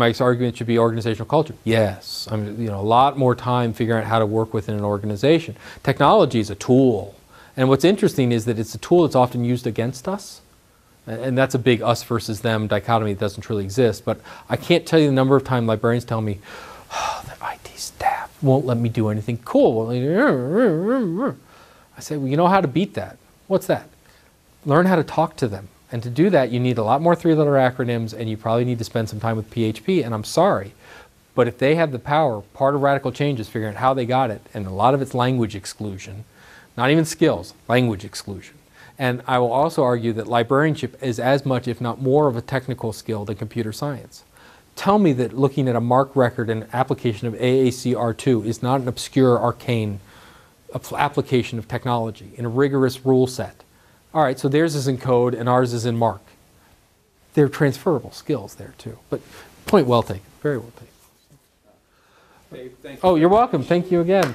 I arguing it should be organizational culture? Yes. I mean, a lot more time figuring out how to work within an organization. Technology is a tool. And what's interesting is that it's a tool that's often used against us. And that's a big us versus them dichotomy that doesn't truly exist. But I can't tell you the number of times librarians tell me, oh, the IT staff won't let me do anything cool. I say, well, you know how to beat that. What's that? Learn how to talk to them. And to do that, you need a lot more three-letter acronyms, and you probably need to spend some time with PHP, and I'm sorry. But if they have the power, part of radical change is figuring out how they got it, and a lot of it's language exclusion. Not even skills, language exclusion. And I will also argue that librarianship is as much, if not more, of a technical skill than computer science. Tell me that looking at a MARC record and application of AACR2 is not an obscure, arcane application of technology in a rigorous rule set. All right, so theirs is in code and ours is in MARC. They're transferable skills there too. But point well taken, very well taken. Dave, thank you. Oh, you're welcome. Thank you again.